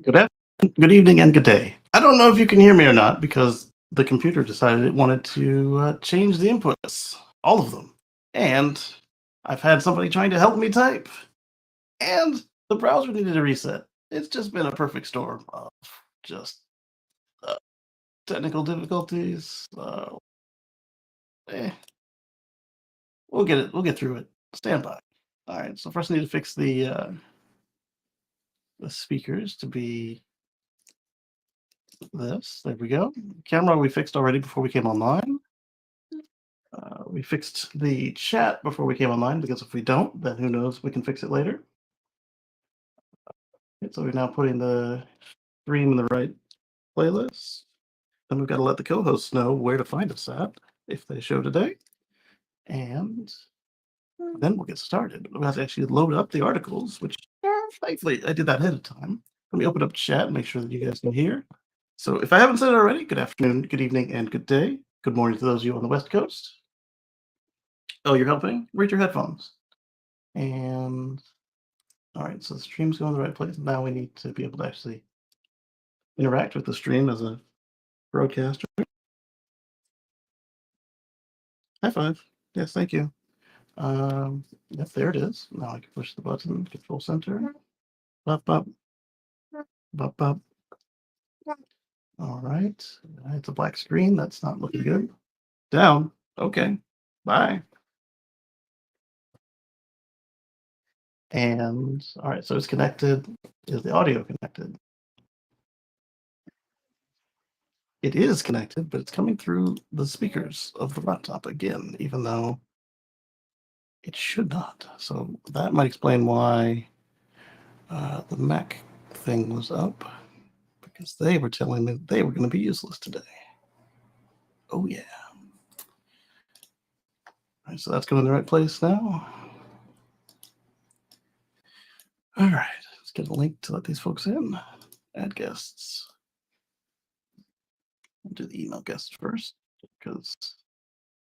Good evening and good day. I don't know if you can hear me or not because the computer decided it wanted to change the inputs, all of them. And I've had somebody trying to help me type, and the browser needed a reset. It's just been a perfect storm of just uh, technical difficulties. Eh, we'll get it. We'll get through it. Stand by. All right. So first, I need to fix the speakers to be this. There we go. Camera we fixed already before we came online. We fixed the chat before we came online because if we don't, then who knows? We can fix it later. Okay, so we're now putting the stream in the right playlist. Then we've got to let the co-hosts know where to find us at if they show today. And then we'll get started. We'll have to actually load up the articles, which thankfully I did that ahead of time. Let me open up chat and make sure that you guys can hear. So if I haven't said it already, good afternoon, good evening, and good day. Good morning to those of you on the West Coast. Oh, you're helping? Read your headphones. And all right, so the stream's going the right place. Now we need to be able to actually interact with the stream as a broadcaster. High five. Yes, thank you. Yep, there it is. Now I can push the button, control center. Up, up, up, up. All right. It's a black screen. That's not looking good. Down. Okay. Bye. And all right, so it's connected. Is the audio connected? It is connected, but it's coming through the speakers of the laptop again, even though it should not. So that might explain why the Mac thing was up, because they were telling me they were going to be useless today. Oh, yeah. All right, so that's going in the right place now. All right, let's get a link to let these folks in. Add guests. I'll do the email guests first, because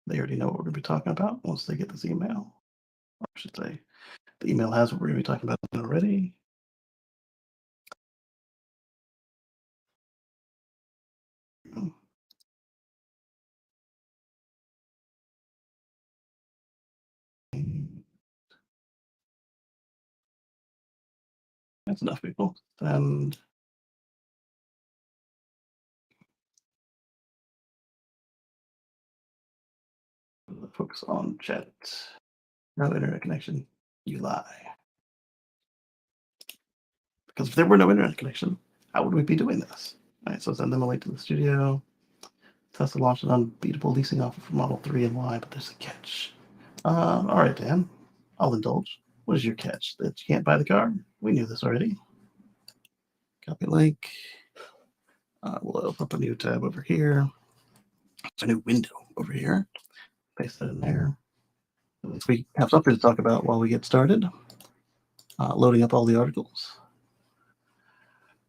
they already know what we're going to be talking about once they get this email. Or I should say, the email has what we're going to be talking about already. That's enough people. And focus on chat. No internet connection. You lie. Because if there were no internet connection, how would we be doing this? All right, so send them a link to the studio. Tesla launched an unbeatable leasing offer for Model 3 and Y, but there's a catch. All right, Dan, I'll indulge. What is your catch? That you can't buy the car? We knew this already. Copy link. We'll open up a new tab over here. It's a new window over here. Paste that in there. So we have something to talk about while we get started. Loading up all the articles.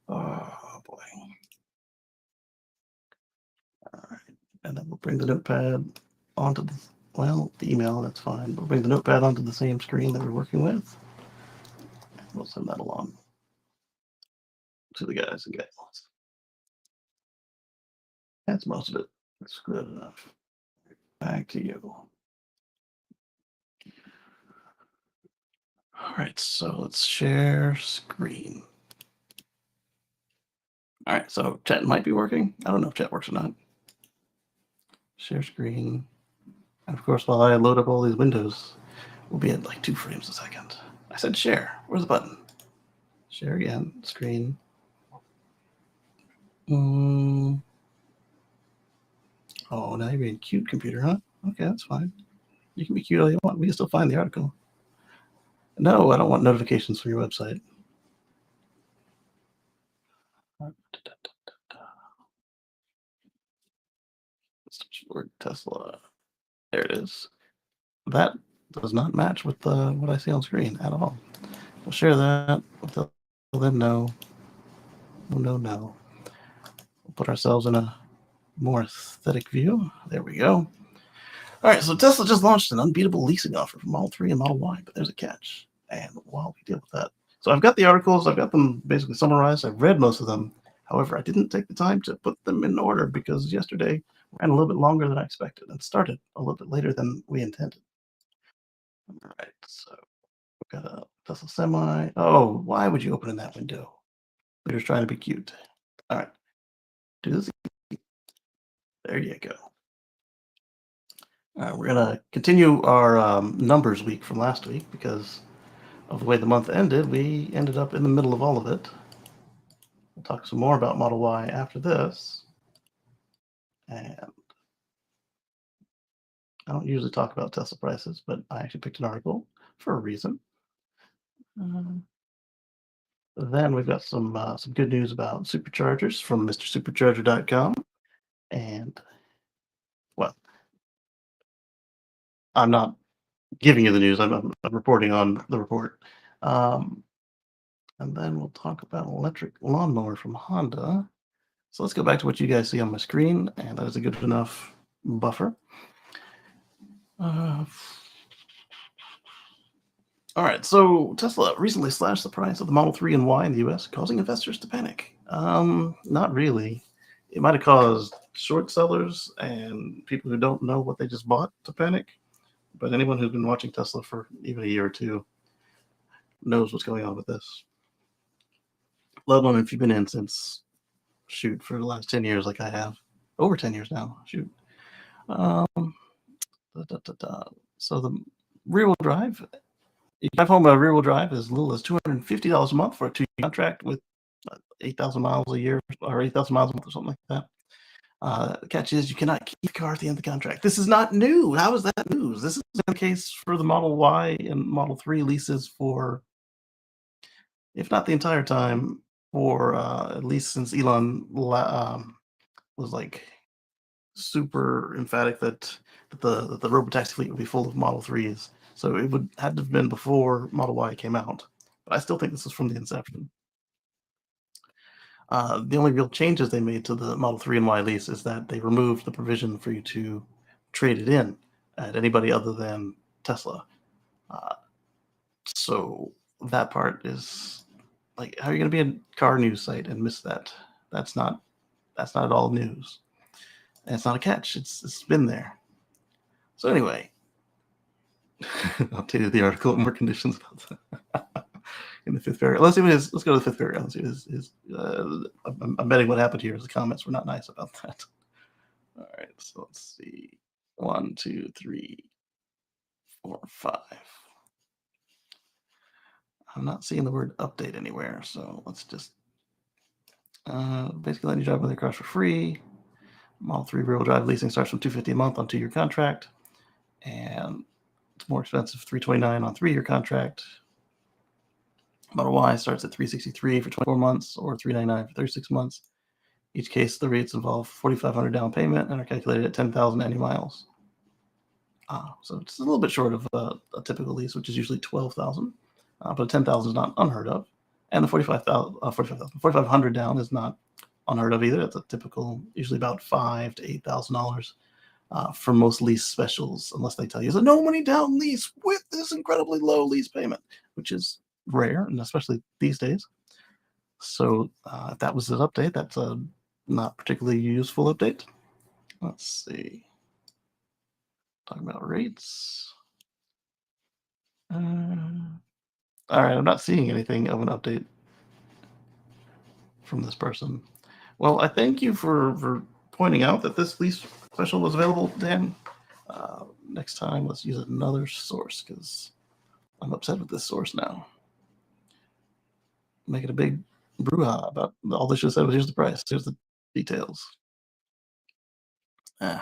Oh, boy. All right. And then we'll bring the notepad onto the, well, the email, that's fine. We'll bring the notepad onto the same screen that we're working with. And we'll send that along to the guys and gals. That's most of it. That's good enough. Back to you. All right, so let's share screen. All right, so chat might be working. I don't know if chat works or not. Share screen. And of course, while I load up all these windows, we'll be at like 2 frames a second. I said share. Where's the button? Share again. Screen. Oh, now you're being cute, computer, huh? Okay, that's fine. You can be cute all you want. We can still find the article. No, I don't want notifications from your website. Word Tesla. There it is. That does not match with what I see on screen at all. We'll share that. We'll tell them no. No. We'll put ourselves in a more aesthetic view. There we go. All right, so Tesla just launched an unbeatable leasing offer for Model 3 and Model Y, but there's a catch. And while we deal with that, So I've got the articles. I've got them basically summarized. I've read most of them. However, I didn't take the time to put them in order because yesterday ran a little bit longer than I expected and started a little bit later than we intended. All right, so we've got a Tesla Semi. Oh, why would you open in that window? We're just trying to be cute. All right, do this. There you go. All right, we're gonna continue our numbers week from last week because of the way the month ended. We ended up in the middle of all of it. We'll talk some more about Model Y after this. And I don't usually talk about Tesla prices, but I actually picked an article for a reason. Then we've got some good news about superchargers from MrSupercharger.com. And, well, I'm not giving you the news. I'm reporting on the report. And then we'll talk about an electric lawnmower from Honda. So let's go back to what you guys see on my screen, and that is a good enough buffer. All right, so Tesla recently slashed the price of the Model 3 and Y in the US, causing investors to panic. Not really. It might have caused short sellers and people who don't know what they just bought to panic. But anyone who's been watching Tesla for even a year or two knows what's going on with this. Let alone if you've been in since, shoot, for the last 10 years like I have. Over 10 years now, shoot. So the rear-wheel drive, you drive home a rear-wheel drive as little as $250 a month for a 2-year contract with 8,000 miles a year or 8,000 miles a month or something like that. The catch is you cannot keep the car at the end of the contract. This is not new. How is that news? This is the case for the Model Y and Model 3 leases for, if not the entire time, for at least since Elon was like super emphatic that the robotaxi fleet would be full of Model 3s. So it would had to have been before Model Y came out. But I still think this is from the inception. The only real changes they made to the Model 3 and Y lease is that they removed the provision for you to trade it in at anybody other than Tesla. So that part is like, how are you going to be a car news site and miss that? That's not at all news. And it's not a catch. It's been there. So anyway, I'll tell you the article and more conditions about that in the fifth paragraph. Let's see what it is. Let's go to the fifth paragraph. Let's see what it is. I'm betting what happened here is the comments were not nice about that. All right, so let's see. 1, 2, 3, 4, 5. I'm not seeing the word update anywhere, so let's just basically let you drive with your cars for free. Model 3 rear-wheel drive leasing starts from $250 a month on 2-year contract, and it's more expensive, $329 on 3-year contract. Model Y starts at $363 for 24 months or $399 for 36 months. Each case, the rates involve $4,500 down payment and are calculated at 10,000 annual miles. So it's a little bit short of a typical lease, which is usually 12,000, but 10,000 is not unheard of, and the 4,500 down is not unheard of either. It's a typical, usually about $5,000 to $8,000 for most lease specials, unless they tell you it's a no money down lease with this incredibly low lease payment, which is rare, and especially these days. So if that was an update, that's a not particularly useful update. Let's see. Talking about rates. All right, I'm not seeing anything of an update from this person. Well, I thank you for pointing out that this lease special was available, Dan. Next time, let's use another source because I'm upset with this source now. Make it a big brouhaha about all they should have said was here's the price, here's the details. All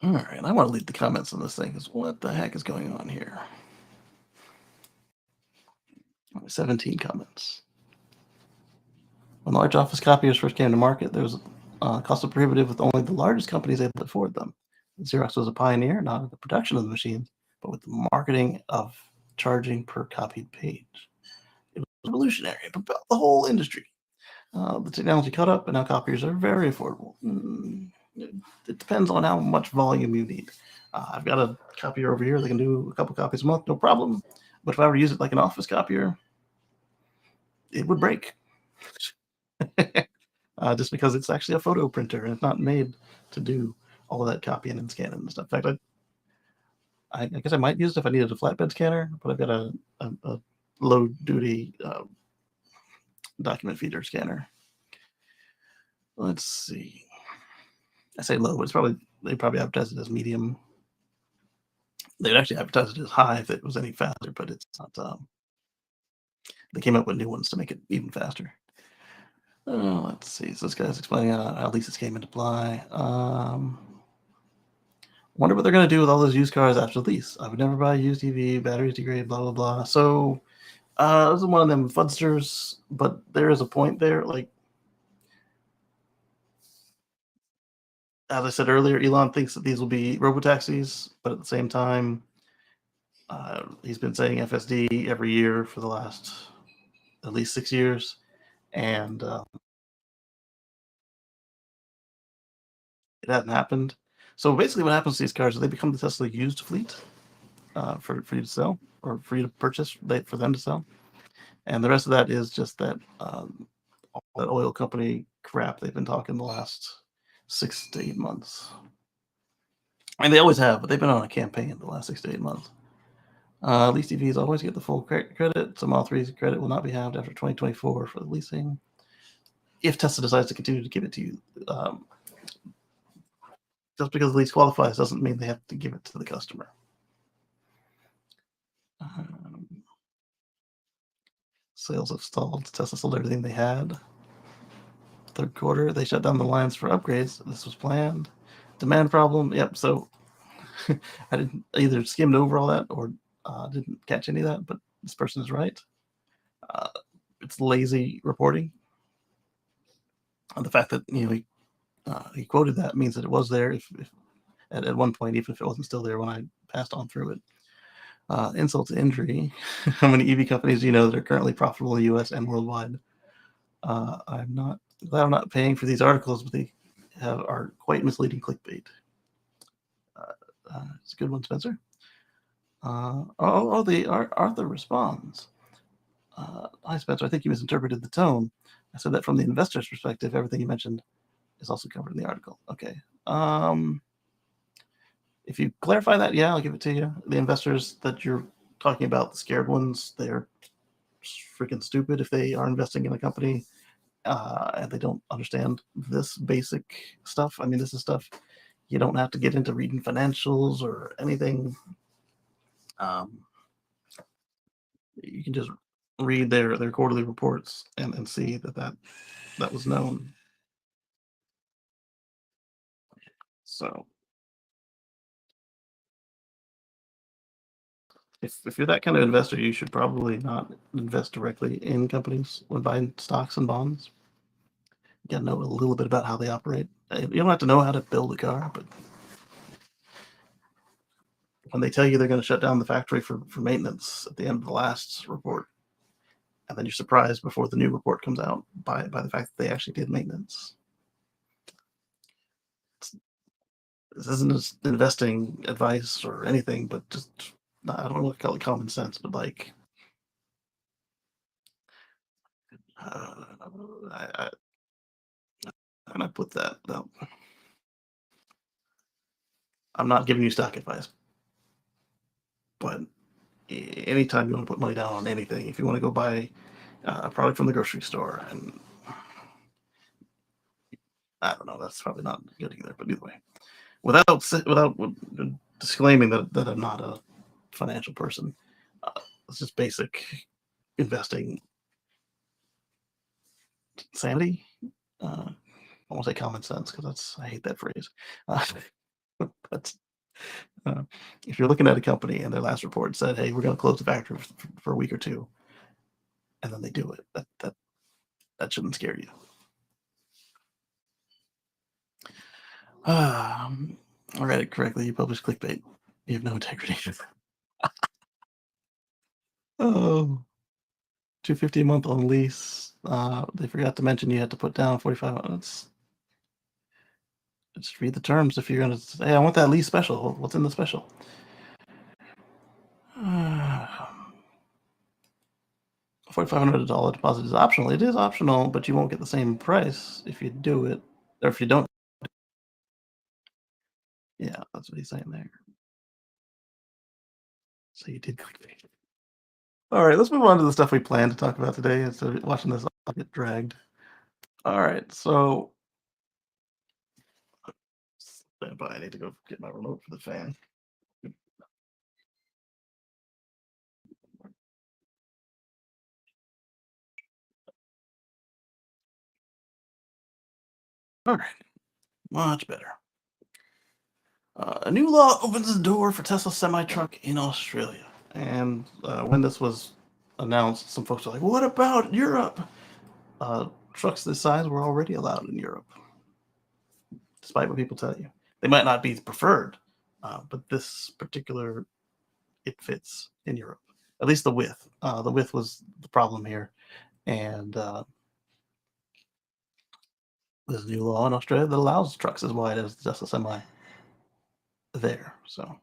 right, I want to leave the comments on this thing because what the heck is going on here? 17 comments. When large office copiers first came to market, there was cost prohibitive with only the largest companies able to afford them. Xerox was a pioneer, not in the production of the machines, but with the marketing of charging per copied page. It was revolutionary. It propelled the whole industry. The technology caught up, and now copiers are very affordable. It depends on how much volume you need. I've got a copier over here that can do a couple copies a month, no problem. But if I were to use it like an office copier, it would break. Just because it's actually a photo printer and it's not made to do all of that copying and scanning and stuff. In fact, I guess I might use it if I needed a flatbed scanner, but I've got a low duty document feeder scanner. Let's see. I say low, but they probably advertise it as medium. They'd actually advertise it as high if it was any faster, but it's not. They came up with new ones to make it even faster. Let's see. So this guy's explaining how leases came into play. Wonder what they're going to do with all those used cars after the lease. I would never buy a used EV. Batteries degrade. Blah blah blah. So this is one of them fudsters, but there is a point there. Like as I said earlier, Elon thinks that these will be robotaxis, but at the same time, he's been saying FSD every year for the last at least 6 years, and it hasn't happened. So basically, what happens to these cars is they become the Tesla used fleet for you to sell or for you to purchase, for them to sell, and the rest of that is just that all that oil company crap they've been talking the last 6 to 8 months. And they always have, but they've been on a campaign the last 6 to 8 months. Lease EVs always get the full credit. So Model 3's credit will not be halved after 2024 for the leasing. If Tesla decides to continue to give it to you, just because the lease qualifies doesn't mean they have to give it to the customer. Sales have stalled. Tesla sold everything they had. Third quarter, they shut down the lines for upgrades. This was planned. Demand problem. Yep. So I didn't either skimmed over all that or didn't catch any of that, but this person is right. It's lazy reporting. And the fact that he quoted that means that it was there. If at one point, even if it wasn't still there when I passed on through it. Insult to injury. How many EV companies do you know that are currently profitable in the U.S. and worldwide? I'm not glad I'm not paying for these articles, but they are quite misleading clickbait. It's a good one, Spencer. Arthur responds. Hi, Spencer. I think you misinterpreted the tone. I said that from the investor's perspective, everything you mentioned is also covered in the article. Okay. If you clarify that, yeah, I'll give it to you. The investors that you're talking about, the scared ones, they're freaking stupid if they are investing in a company and they don't understand this basic stuff. I mean, this is stuff you don't have to get into reading financials or anything. You can just read their quarterly reports and see that was known. So if you're that kind of investor, you should probably not invest directly in companies when buying stocks and bonds. You got to know a little bit about how they operate. You don't have to know how to build a car, but when they tell you they're going to shut down the factory for maintenance at the end of the last report, and then you're surprised before the new report comes out by the fact that they actually did maintenance. This isn't just investing advice or anything, but just I don't want to call it common sense, but like I and I put that. No, I'm not giving you stock advice, but anytime you want to put money down on anything, if you want to go buy a product from the grocery store, and I don't know, that's probably not good either. But either way, without disclaiming that I'm not a financial person, it's just basic investing sanity. I won't say common sense because I hate that phrase. But if you're looking at a company and their last report said, "Hey, we're going to close the factory for a week or two," and then they do it, that shouldn't scare you. I read it correctly. You published clickbait. You have no integrity. Oh, $250 a month on lease. They forgot to mention you had to put down 45. Just read the terms if you're going to say, "I want that lease special." What's in the special? $4,500 deposit is optional. It is optional, but you won't get the same price if you do it, or if you don't. Yeah, that's what he's saying there. So you did clickbait. All right, let's move on to the stuff we planned to talk about today instead of watching this all get dragged. All right, so stand by. I need to go get my remote for the fan. All right, much better. A new law opens the door for Tesla semi-truck in Australia. And when this was announced, some folks were like, "What about Europe?" Trucks this size were already allowed in Europe, despite what people tell you. They might not be preferred, but this particular it fits in Europe. At least the width. The width was the problem here, and there's a new law in Australia that allows trucks as wide as just a semi there. So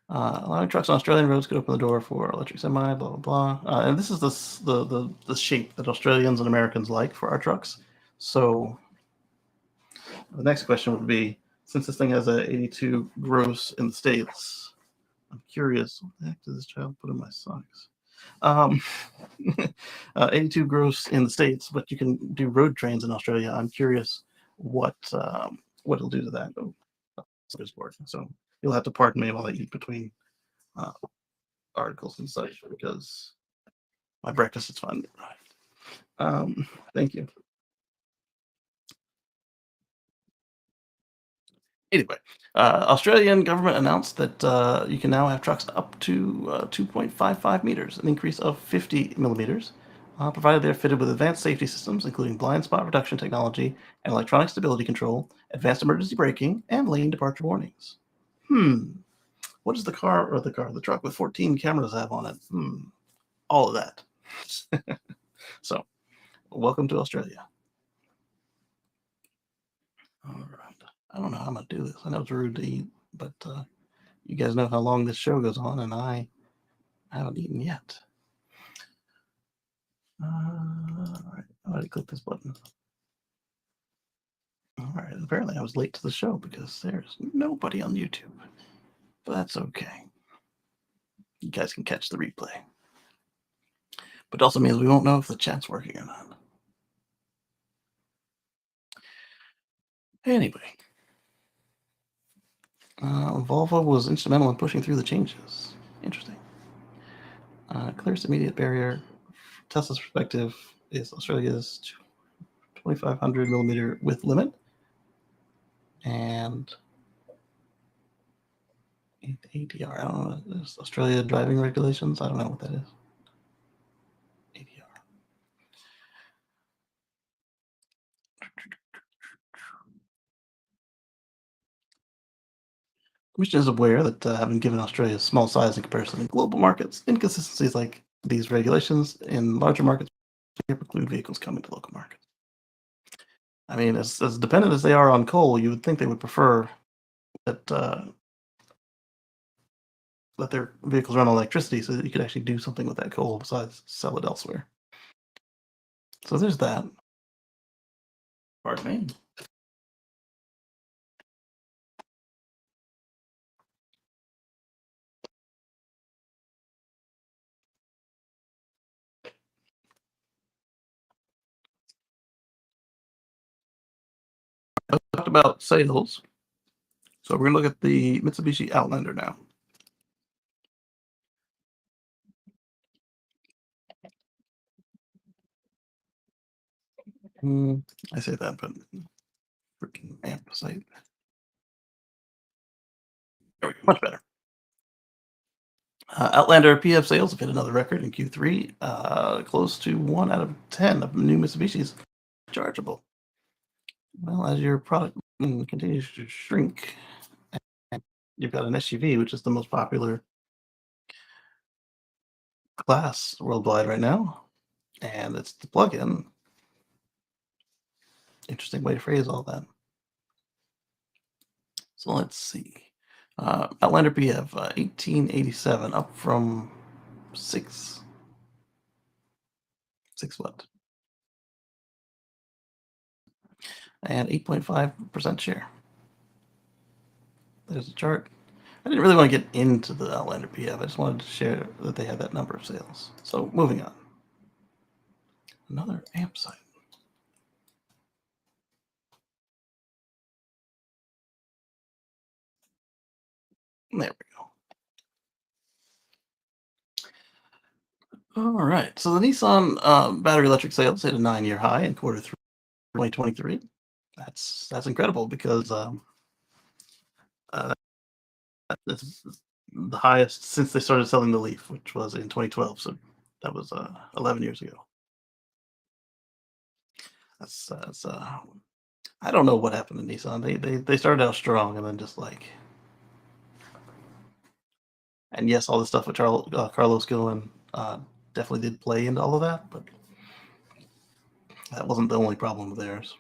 allowing trucks on Australian roads could open the door for electric semi, blah blah blah. And this is the shape that Australians and Americans like for our trucks. So the next question would be, since this thing has a 82 gross in the States, I'm curious, what the heck does this child put in my socks? Um, 82 gross in the States, but you can do road trains in Australia. I'm curious what it'll do to that. Oh, so you'll have to pardon me while I eat between uh, articles and such because my breakfast is fun. Thank you. Anyway, Australian government announced that you can now have trucks up to 2.55 meters, an increase of 50 millimeters, provided they're fitted with advanced safety systems, including blind spot reduction technology and electronic stability control, advanced emergency braking, and lane departure warnings. What does the truck with 14 cameras have on it? All of that. So, welcome to Australia. All right. I don't know how I'm gonna do this. I know it's rude to eat, but you guys know how long this show goes on, and I haven't eaten yet. All right. I already clicked this button. All right. Apparently, I was late to the show because there's nobody on YouTube, but that's okay. You guys can catch the replay. But it also means we won't know if the chat's working or not. Anyway, Volvo was instrumental in pushing through the changes. Interesting. Clearest immediate barrier, from Tesla's perspective, is Australia's 2,500 millimeter width limit. And ADR, I don't know. Is Australia driving regulations? I don't know what that is. ADR. Commission is aware that having given Australia's small size in comparison to global markets, inconsistencies like these regulations in larger markets preclude vehicles coming to local markets. I mean, as dependent as they are on coal, you would think they would prefer that let their vehicles run on electricity so that you could actually do something with that coal besides sell it elsewhere. So there's that. Pardon me. I talked about sales. So we're going to look at the Mitsubishi Outlander now. I say that, but freaking amp site. There we go, much better. Outlander PF sales have hit another record in Q3, close to 1 out of 10 of new Mitsubishis chargeable. Well, as your product continues to shrink, and you've got an SUV, which is the most popular class worldwide right now, and it's the plug-in. Interesting way to phrase all that. So let's see. Outlander PF 1887, up from 6 6 what? And 8.5% share. There's a chart. I didn't really want to get into the Outlander PF. I just wanted to share that they had that number of sales. So moving on. Another AMP site. There we go. All right. So the Nissan battery electric sales hit a 9-year high in quarter 3, 2023. That's incredible because uh, that's the highest since they started selling the Leaf, which was in 2012. So that was 11 years ago. That's I don't know what happened to Nissan. They started out strong and then just like, and yes, all the stuff with Carlos Gillen definitely did play into all of that, but that wasn't the only problem of theirs.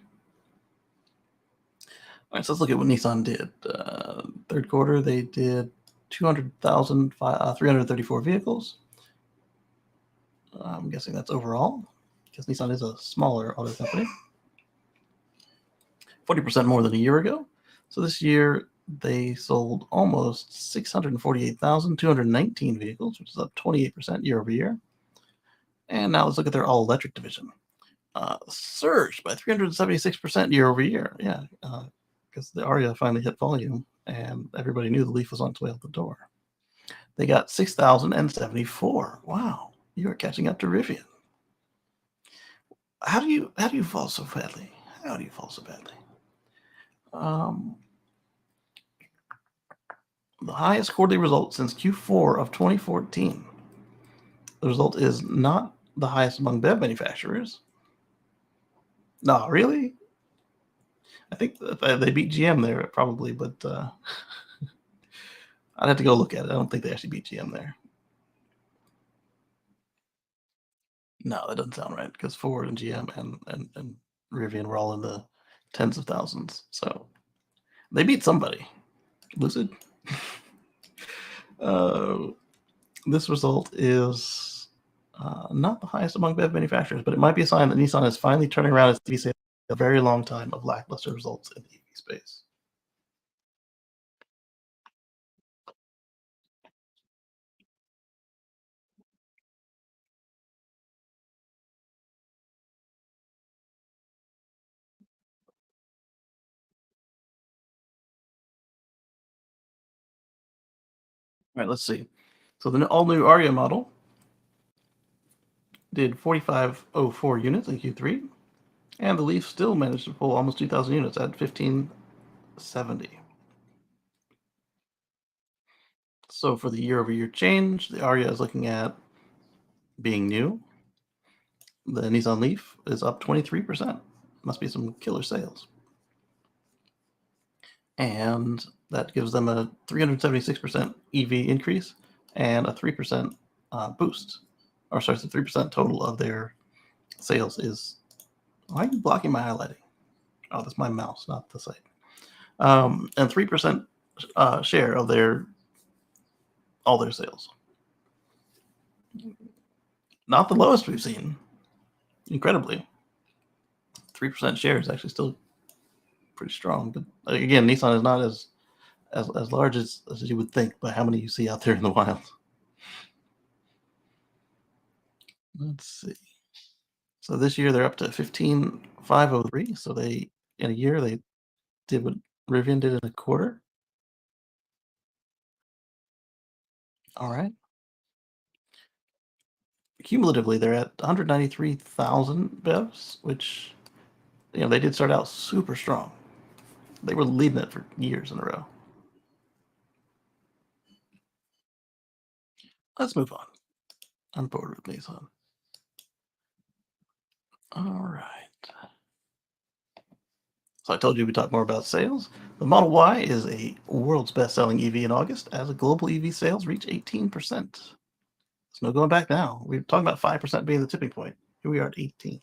All right, so let's look at what Nissan did. Third quarter, they did 200,334 vehicles. I'm guessing that's overall, because Nissan is a smaller auto company. 40% more than a year ago. So this year, they sold almost 648,219 vehicles, which is up 28% year over year. And now let's look at their all-electric division. Surged by 376% year over year. Yeah, because the Aria finally hit volume, and everybody knew the Leaf was on its way out the door. They got 6,074. Wow, you are catching up to Rivian. How do you fall so badly? How do you fall so badly? The highest quarterly result since Q4 of 2014. The result is not the highest among BEV manufacturers. No, really? I think they beat GM there probably, but I'd have to go look at it. I don't think they actually beat GM there. No, that doesn't sound right because Ford and GM and Rivian were all in the tens of thousands. So they beat somebody. Lucid. This result is not the highest among BEV manufacturers, but it might be a sign that Nissan is finally turning around its EV sales after a very long time of lackluster results in the EV space. All right, let's see. So the all-new Aria model did 4,504 units in Q3, and the Leaf still managed to pull almost 2,000 units at 1,570. So for the year-over-year change, the Aria is looking at being new. The Nissan Leaf is up 23%. Must be some killer sales. And that gives them a 376% EV increase and a 3% boost. Or sorry, the 3% total of their sales is. Why are you blocking my highlighting? Oh, that's my mouse, not the site. And 3% share of all their sales. Not the lowest we've seen, incredibly. 3% share is actually still pretty strong. But again, Nissan is not as large as you would think by how many you see out there in the wild. Let's see. So this year they're up to 15,503. So they in a year they did what Rivian did in a quarter. All right. Cumulatively, they're at 193,000 BEVs, which they did start out super strong. They were leading it for years in a row. Let's move on. I'm bored with Nissan. All right. So I told you we talk more about sales. The Model Y is a world's best-selling EV in August as global EV sales reach 18%. There's no going back now. We were talking about 5% being the tipping point. Here we are at 18.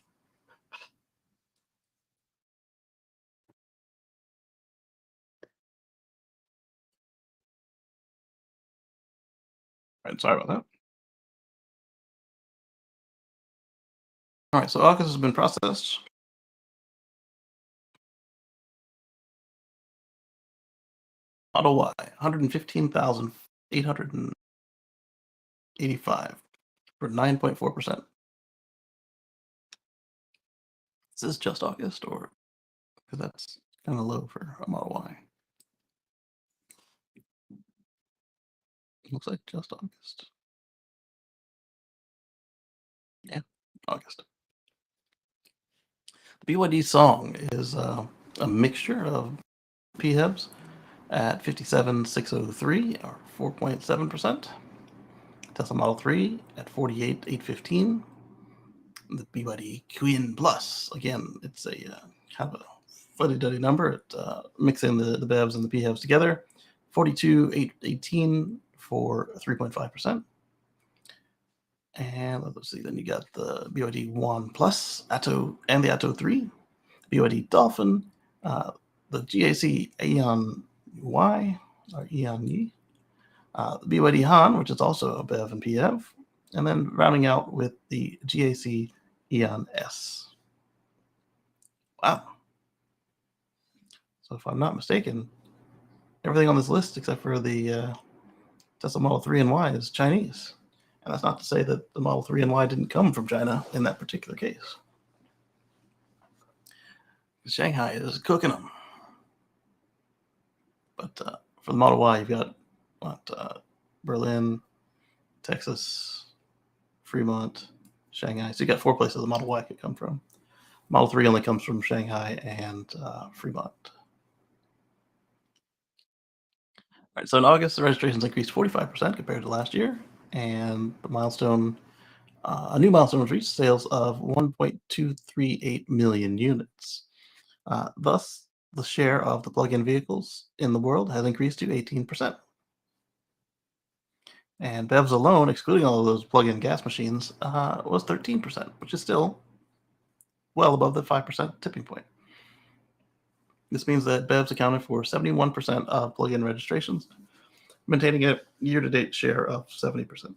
All right, sorry about that. All right, so August has been processed. Model Y, 115,885 for 9.4%. Is this just August, or because that's kind of low for a Model Y? Looks like just August. Yeah, August. The BYD song is a mixture of PHEVs at 57,603 or 4.7%. Tesla Model 3 at 48,815. The BYD Queen Plus, again, it's a kind of a fuddy-duddy number. It mixing the BEVs and the PHEVs together. 42,818 for 3.5%. And let's see, then you got the BYD One Plus, Atto, and the Atto 3, BYD Dolphin, the GAC Aeon Y, or Aeon Y, the BYD Han, which is also a BEV and PHEV, and then rounding out with the GAC Aeon S. Wow. So if I'm not mistaken, everything on this list except for the Tesla Model 3 and Y is Chinese. And that's not to say that the Model 3 and Y didn't come from China in that particular case. Shanghai is cooking them. But for the Model Y, you've got Berlin, Texas, Fremont, Shanghai. So you got 4 places the Model Y could come from. Model 3 only comes from Shanghai and Fremont. All right, so in August, the registrations increased 45% compared to last year, and the milestone, a new milestone was reached: sales of 1.238 million units. Thus, the share of the plug-in vehicles in the world has increased to 18%. And BEVs alone, excluding all of those plug-in gas machines, was 13%, which is still well above the 5% tipping point. This means that BEVs accounted for 71% of plug-in registrations, maintaining a year-to-date share of 70%.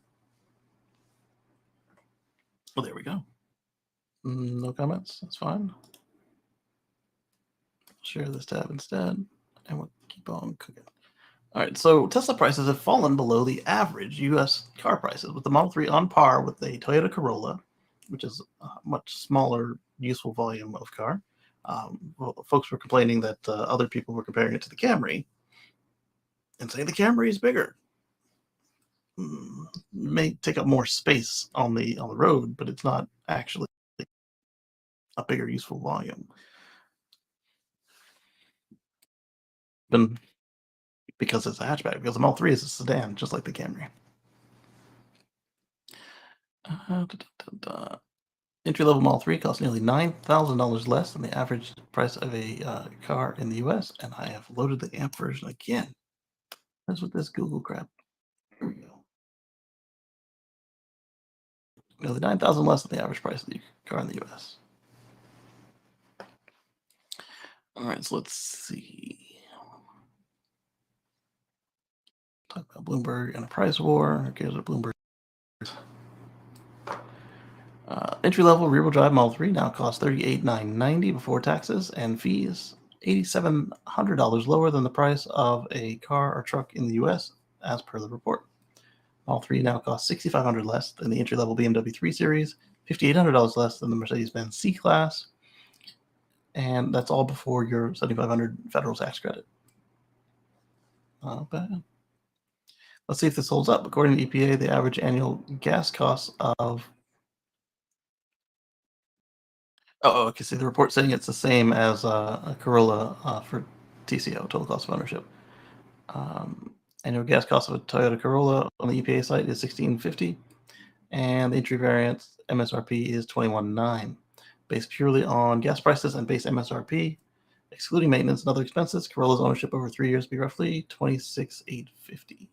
Well, there we go. No comments. That's fine. Share this tab instead, and we'll keep on cooking. All right, so Tesla prices have fallen below the average U.S. car prices, with the Model 3 on par with the Toyota Corolla, which is a much smaller useful volume of car. Well, folks were complaining that other people were comparing it to the Camry and saying the Camry is bigger. May take up more space on the road, but it's not actually a bigger useful volume. Been because it's a hatchback, because the Model 3 is a sedan, just like the Camry. Entry-level Model 3 costs nearly $9,000 less than the average price of a car in the US, and I have loaded the AMP version again. That's with this Google crap. Here we go. Nearly $9,000 less than the average price of the car in the US. All right, so let's see. Talk about Bloomberg and a price war. Who cares what Bloomberg is? Entry-level rear-wheel drive Model 3 now costs $38,990 before taxes and fees, $8,700 lower than the price of a car or truck in the US, as per the report. Model 3 now costs $6,500 less than the entry-level BMW 3 Series, $5,800 less than the Mercedes-Benz C-Class, and that's all before your $7,500 federal tax credit. Not bad. Let's see if this holds up. According to EPA, the average annual gas costs of okay. See, the report saying it's the same as a Corolla for TCO, total cost of ownership. Annual gas cost of a Toyota Corolla on the EPA site is $1,650, and the entry variant MSRP is $21,900. Based purely on gas prices and base MSRP, excluding maintenance and other expenses, Corolla's ownership over 3 years would be roughly $26,850.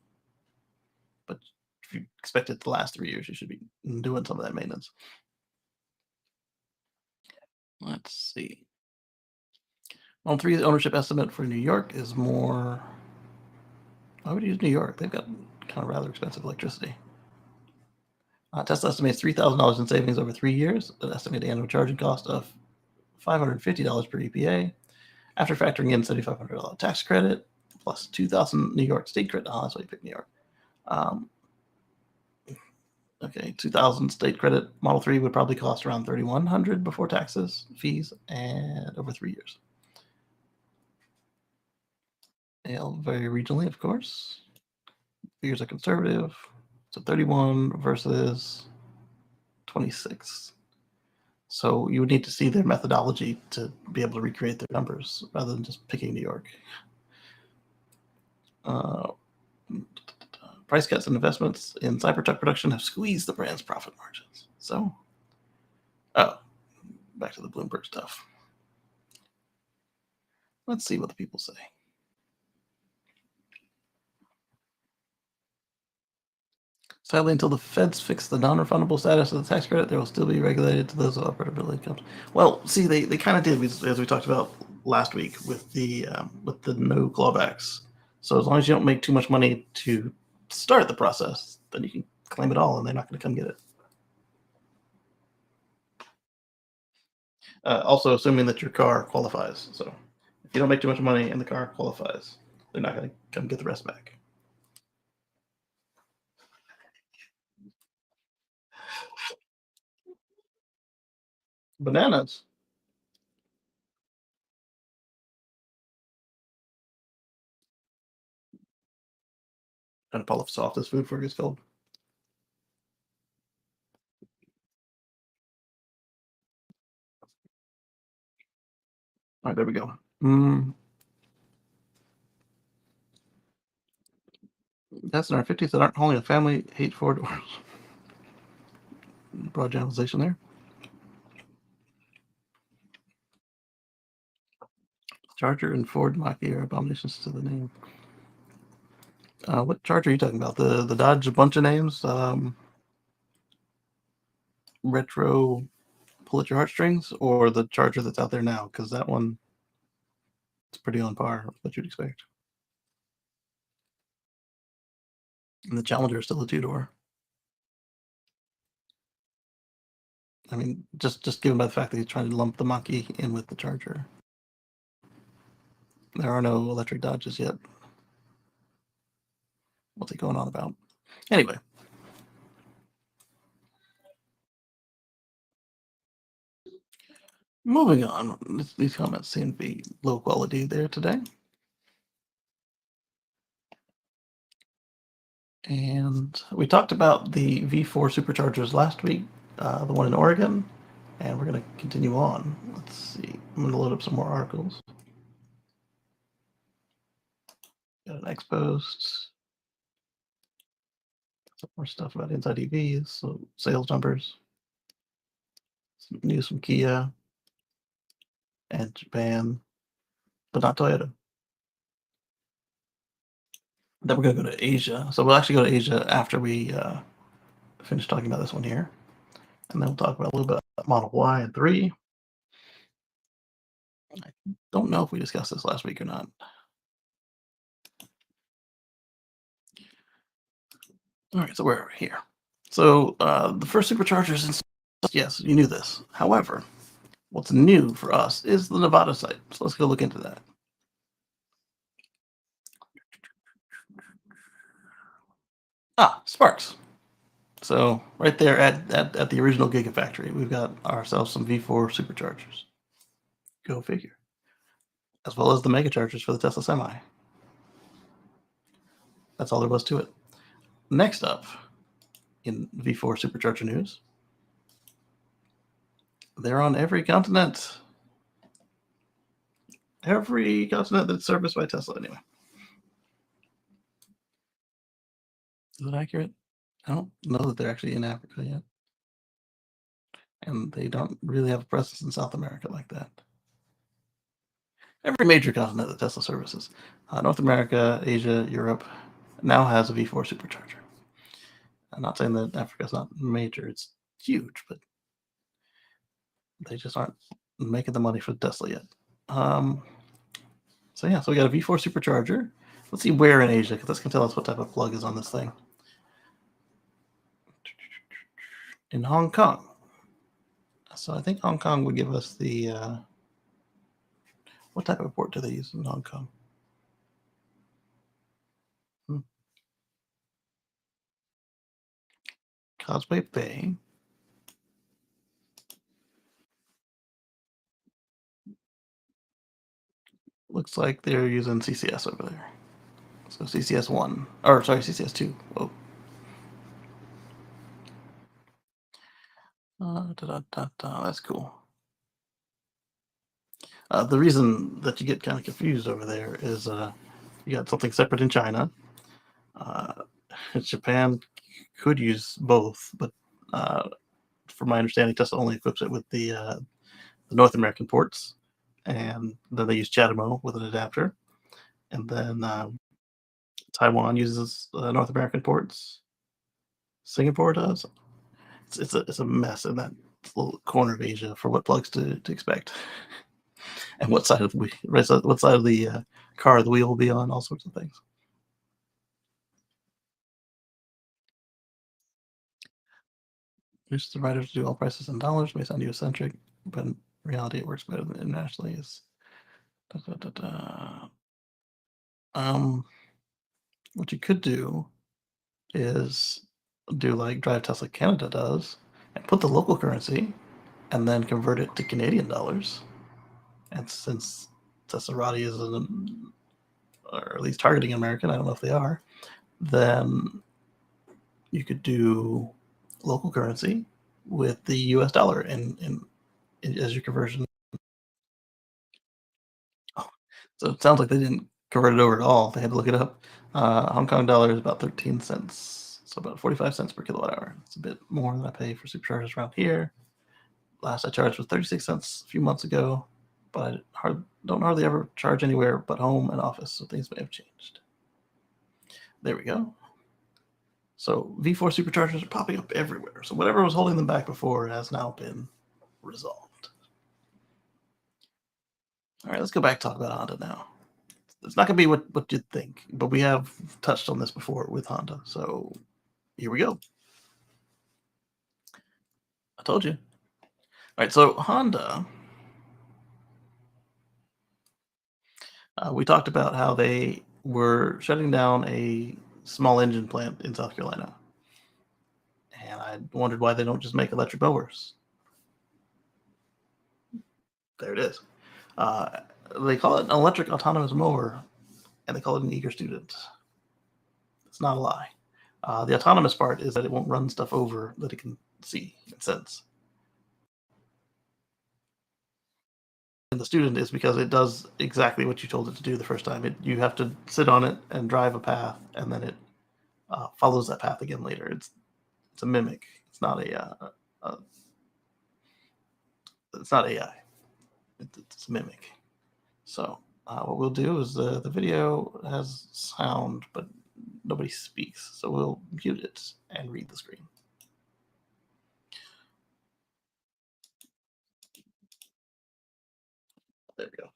But if you expect it to last 3 years, you should be doing some of that maintenance. Let's see. Model 3's ownership estimate for New York is more. Why would you use New York? They've got kind of rather expensive electricity. Tesla estimates $3,000 in savings over 3 years, an estimated annual charging cost of $550 per EPA, after factoring in $7,500 tax credit, plus 2,000 New York state credit. Oh, that's why you picked New York. Okay, 2,000 state credit. Model 3 would probably cost around $3,100 before taxes, fees, and over 3 years. Very regionally, of course. Figures are conservative. So 31 versus 26. So you would need to see their methodology to be able to recreate their numbers rather than just picking New York. Price cuts and investments in Cybertruck production have squeezed the brand's profit margins. So, back to the Bloomberg stuff. Let's see what the people say. Sadly, until the feds fix the non-refundable status of the tax credit, there will still be regulated to those with operability incomes. Well, see, they kind of did, as we talked about last week with the no clawbacks. So as long as you don't make too much money to start the process, then you can claim it all, and they're not going to come get it. Also, assuming that your car qualifies. So if you don't make too much money and the car qualifies, they're not going to come get the rest back. Bananas. Trying to pull off softest food before it gets cold. All right, there we go. That's in our 50s that aren't hauling a family, hate 4 doors. Broad generalization there. Charger and Ford Mach-E are abominations to the name. What Charger are you talking about? The Dodge, a bunch of names. Retro, pull at your heartstrings, or the Charger that's out there now? Because that one is pretty on par with what you'd expect. And the Challenger is still a 2-door. I mean, just given by the fact that he's trying to lump the Mach-E in with the Charger. There are no electric Dodges yet. What's he going on about? Anyway. Moving on. These comments seem to be low quality there today. And we talked about the V4 superchargers last week, the one in Oregon, and we're going to continue on. Let's see. I'm going to load up some more articles. Got an X post. Some more stuff about inside EVs, so sales numbers. Some news from Kia and Japan, but not Toyota. Then we're going to go to Asia. So we'll actually go to Asia after we finish talking about this one here. And then we'll talk about a little bit about Model Y and 3. I don't know if we discussed this last week or not. All right, so we're here. So the first superchargers, yes, you knew this. However, what's new for us is the Nevada site. So let's go look into that. Sparks. So right there at the original Gigafactory, we've got ourselves some V4 superchargers. Go figure. As well as the mega chargers for the Tesla Semi. That's all there was to it. Next up, in V4 supercharger news, they're on every continent. Every continent that's serviced by Tesla, anyway. Is that accurate? I don't know that they're actually in Africa yet. And they don't really have a presence in South America like that. Every major continent that Tesla services, North America, Asia, Europe, now has a V4 supercharger. I'm not saying that Africa's not major, it's huge, but they just aren't making the money for Tesla yet. So yeah, so we got a V4 supercharger. Let's see where in Asia, because that's going to tell us what type of plug is on this thing. in Hong Kong. So I think Hong Kong would give us the what type of port do they use in Hong Kong? Hmm. Causeway Bay. Looks like they're using CCS over there. So CCS 1, or sorry, CCS 2. Whoa. That's cool. The reason that you get kind of confused over there is you got something separate in China. Uh, Japan could use both, but from my understanding, Tesla only equips it with the North American ports, and then they use CHAdeMO with an adapter, and then Taiwan uses North American ports. Singapore does. It's a mess in that little corner of Asia for what plugs to expect, and what side of the car the wheel will be on, all sorts of things. There's the writers do all prices in dollars may sound US-centric, but in reality it works better than internationally. Is da, da, da, da. Um, what you could do is do like Drive Tesla Canada does, and put the local currency, and then convert it to Canadian dollars. And since Teslarati is or at least targeting American, I don't know if they are, then you could do local currency with the US dollar in as your conversion. Oh, so it sounds like they didn't convert it over at all. They had to look it up. Hong Kong dollar is about 13 cents, so about 45 cents per kilowatt hour. It's a bit more than I pay for superchargers around here. Last I charged was 36 cents a few months ago, but I don't hardly ever charge anywhere but home and office, so things may have changed. There we go. So V4 superchargers are popping up everywhere. So whatever was holding them back before has now been resolved. All right, let's go back and talk about Honda now. It's not going to be what you'd think, but we have touched on this before with Honda. So here we go. I told you. All right, so Honda, we talked about how they were shutting down a small engine plant in South Carolina. And I wondered why they don't just make electric mowers. There it is. They call it an electric autonomous mower, and they call it an eager student. It's not a lie. The autonomous part is that it won't run stuff over that it can see and sense. And the student is because it does exactly what you told it to do the first time. You have to sit on it and drive a path, and then it follows that path again later. It's a mimic. It's not it's not AI. It's a mimic. So what we'll do is the video has sound, but nobody speaks. So we'll mute it and read the screen. There we go.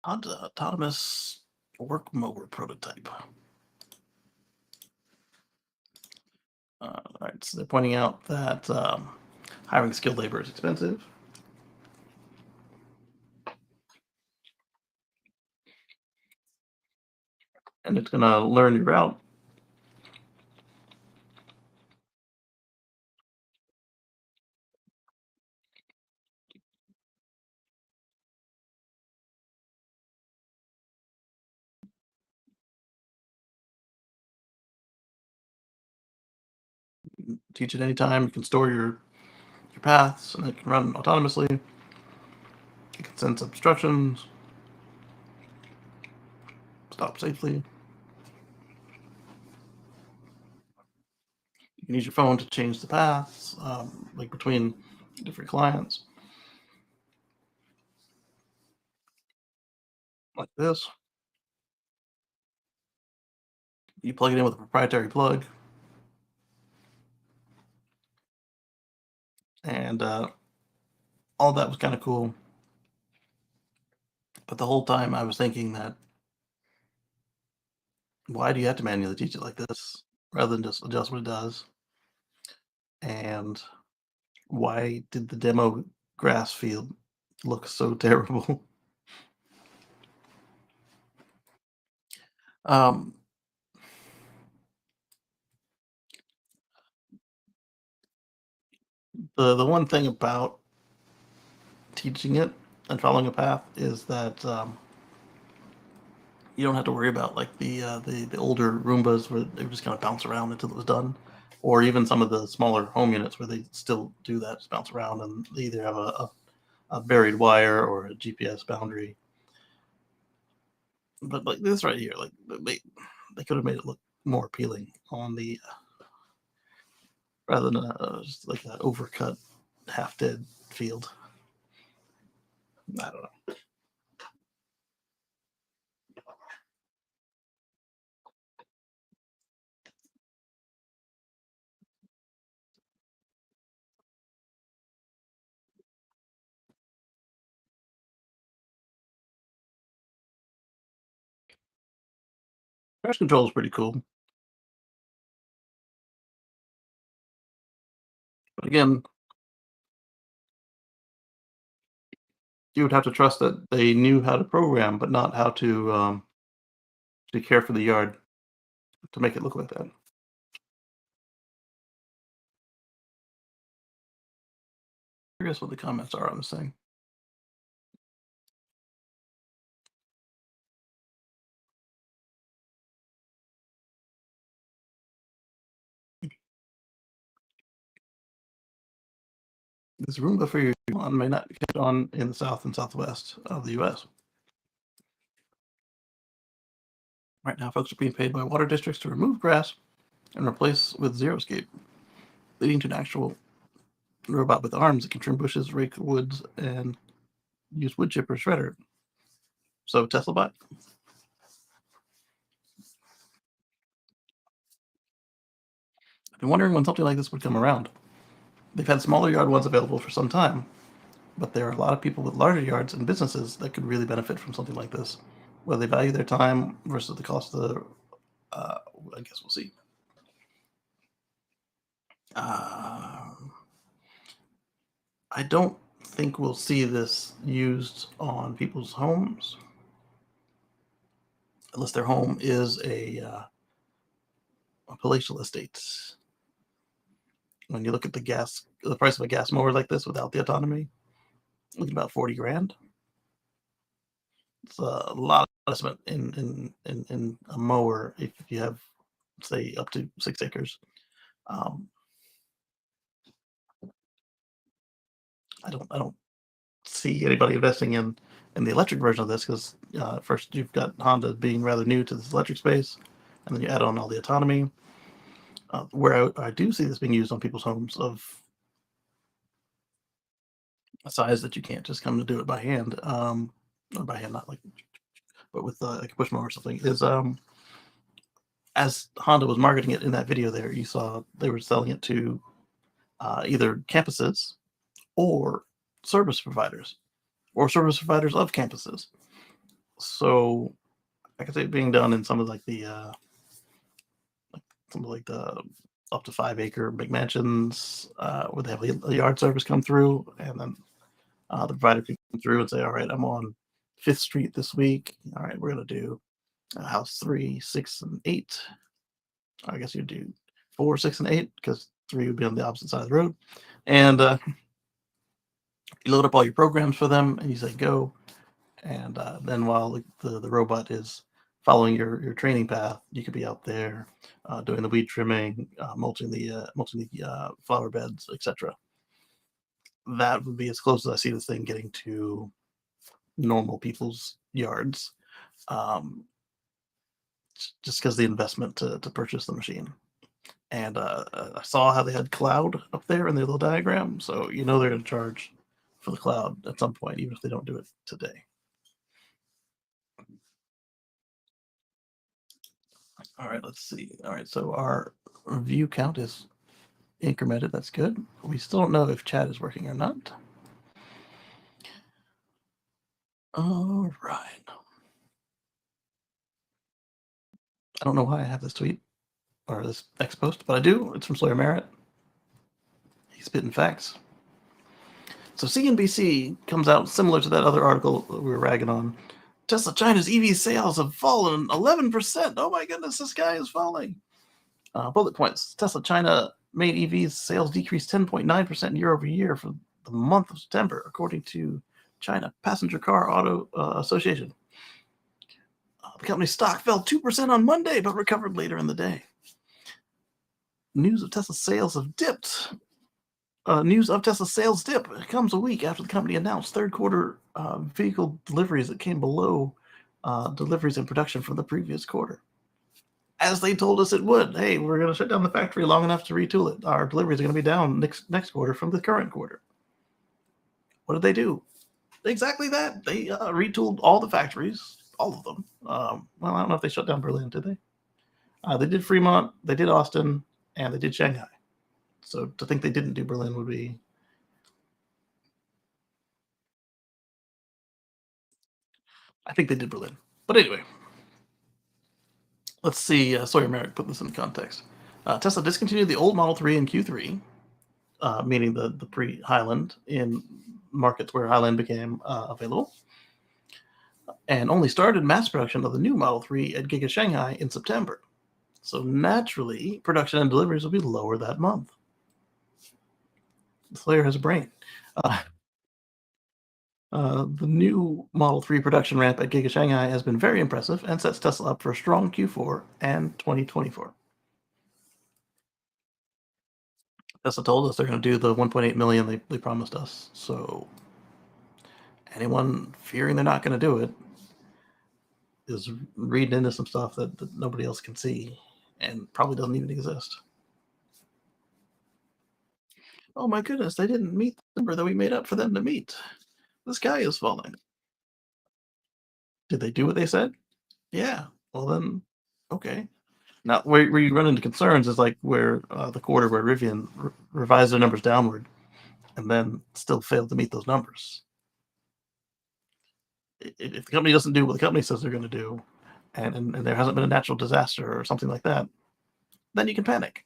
Honda autonomous work mower prototype. All right, so they're pointing out that hiring skilled labor is expensive. And it's going to learn your route. Teach it anytime. You can store your paths, and it can run autonomously. It can sense obstructions, stop safely. You can use your phone to change the paths, like between different clients, like this. You plug it in with a proprietary plug, and all that was kind of cool. But the whole time I was thinking that, why do you have to manually teach it like this? rather than just adjust what it does? And why did the demo grass field look so terrible? Um, the one thing about teaching it and following a path is that you don't have to worry about like the older Roombas where they would just kind of bounce around until it was done, or even some of the smaller home units where they still do that, just bounce around, and they either have a buried wire or a GPS boundary. But like this right here, like they could have made it look more appealing on the rather than just like that overcut, half dead field. I don't know. Crash control is pretty cool, but again, you would have to trust that they knew how to program, but not how to care for the yard to make it look like that. I guess what the comments are on this thing. This Roomba for your lawn may not catch on in the south and southwest of the U.S. Right now, folks are being paid by water districts to remove grass and replace with xeriscape, leading to an actual robot with arms that can trim bushes, rake woods, and use wood chipper shredder. So Tesla bot. I've been wondering when something like this would come around. They've had smaller yard ones available for some time, but there are a lot of people with larger yards and businesses that could really benefit from something like this. Whether they value their time versus the cost of the, uh, I guess we'll see. Uh, I don't think we'll see this used on people's homes unless their home is a palatial estate. When you look at the price of a gas mower like this without the autonomy, looking about 40 grand. It's a lot of investment in a mower if you have, say, up to 6 acres. Um, I don't see anybody investing in the electric version of this because first you've got Honda being rather new to this electric space, and then you add on all the autonomy. Where I do see this being used on people's homes of a size that you can't just come to do it by hand, or by hand, not like, but with like a push mower or something, is as Honda was marketing it in that video there, you saw they were selling it to either campuses or service providers or service providers of campuses. So I could see it being done in some of like some of like the up to 5 acre big mansions where they have a yard service come through, and then the provider can come through and say, "All right, I'm on Fifth Street this week. All right, we're gonna do house 3, 6, and 8. I guess you'd do 4, 6, and 8 because 3 would be on the opposite side of the road." And you load up all your programs for them, and you say go. And then while the robot is following your training path, you could be out there doing the weed trimming, mulching the flower beds, etc. That would be as close as I see this thing getting to normal people's yards, um, just because the investment to purchase the machine. And I saw how they had cloud up there in their little diagram, so you know they're going to charge for the cloud at some point, even if they don't do it today. All right, let's see. All right, so our view count is incremented. That's good. We still don't know if chat is working or not. All right. I don't know why I have this tweet. or this X post, but I do. It's from Sawyer Merritt. He's spitting facts. So CNBC comes out similar to that other article we were ragging on. Tesla China's EV sales have fallen 11%. Oh my goodness, this guy is falling. Bullet points. Tesla China made EVs sales decreased 10.9% year over year for the month of September, according to China Passenger Car Auto Association. The company's stock fell 2% on Monday, but recovered later in the day. News of Tesla sales have dipped. News of Tesla sales dip comes a week after the company announced third quarter vehicle deliveries that came below deliveries in production from the previous quarter. As they told us it would. Hey, we're going to shut down the factory long enough to retool it. Our deliveries are going to be down next quarter from the current quarter. What did they do? Exactly that. They retooled all the factories, all of them. Well, I don't know if they shut down Berlin, did they? They did Fremont, they did Austin, and they did Shanghai. So to think they didn't do Berlin would be... I think they did Berlin. But anyway, let's see. Sawyer Merrick put this in context. Tesla discontinued the old Model 3 in Q3, meaning the pre-Highland, in markets where Highland became available, and only started mass production of the new Model 3 at Giga Shanghai in September. So naturally, production and deliveries will be lower that month. Slayer has a brain. The new Model 3 production ramp at Giga Shanghai has been very impressive and sets Tesla up for a strong Q4 and 2024. Tesla told us they're going to do the 1.8 million they promised us. So anyone fearing they're not going to do it is reading into some stuff that nobody else can see and probably doesn't even exist. Oh my goodness, they didn't meet the number that we made up for them to meet. The sky is falling. Did they do what they said? Yeah. Well then, okay. Now, where you run into concerns is like where the quarter where Rivian revised their numbers downward and then still failed to meet those numbers. If the company doesn't do what the company says they're going to do, and there hasn't been a natural disaster or something like that, then you can panic.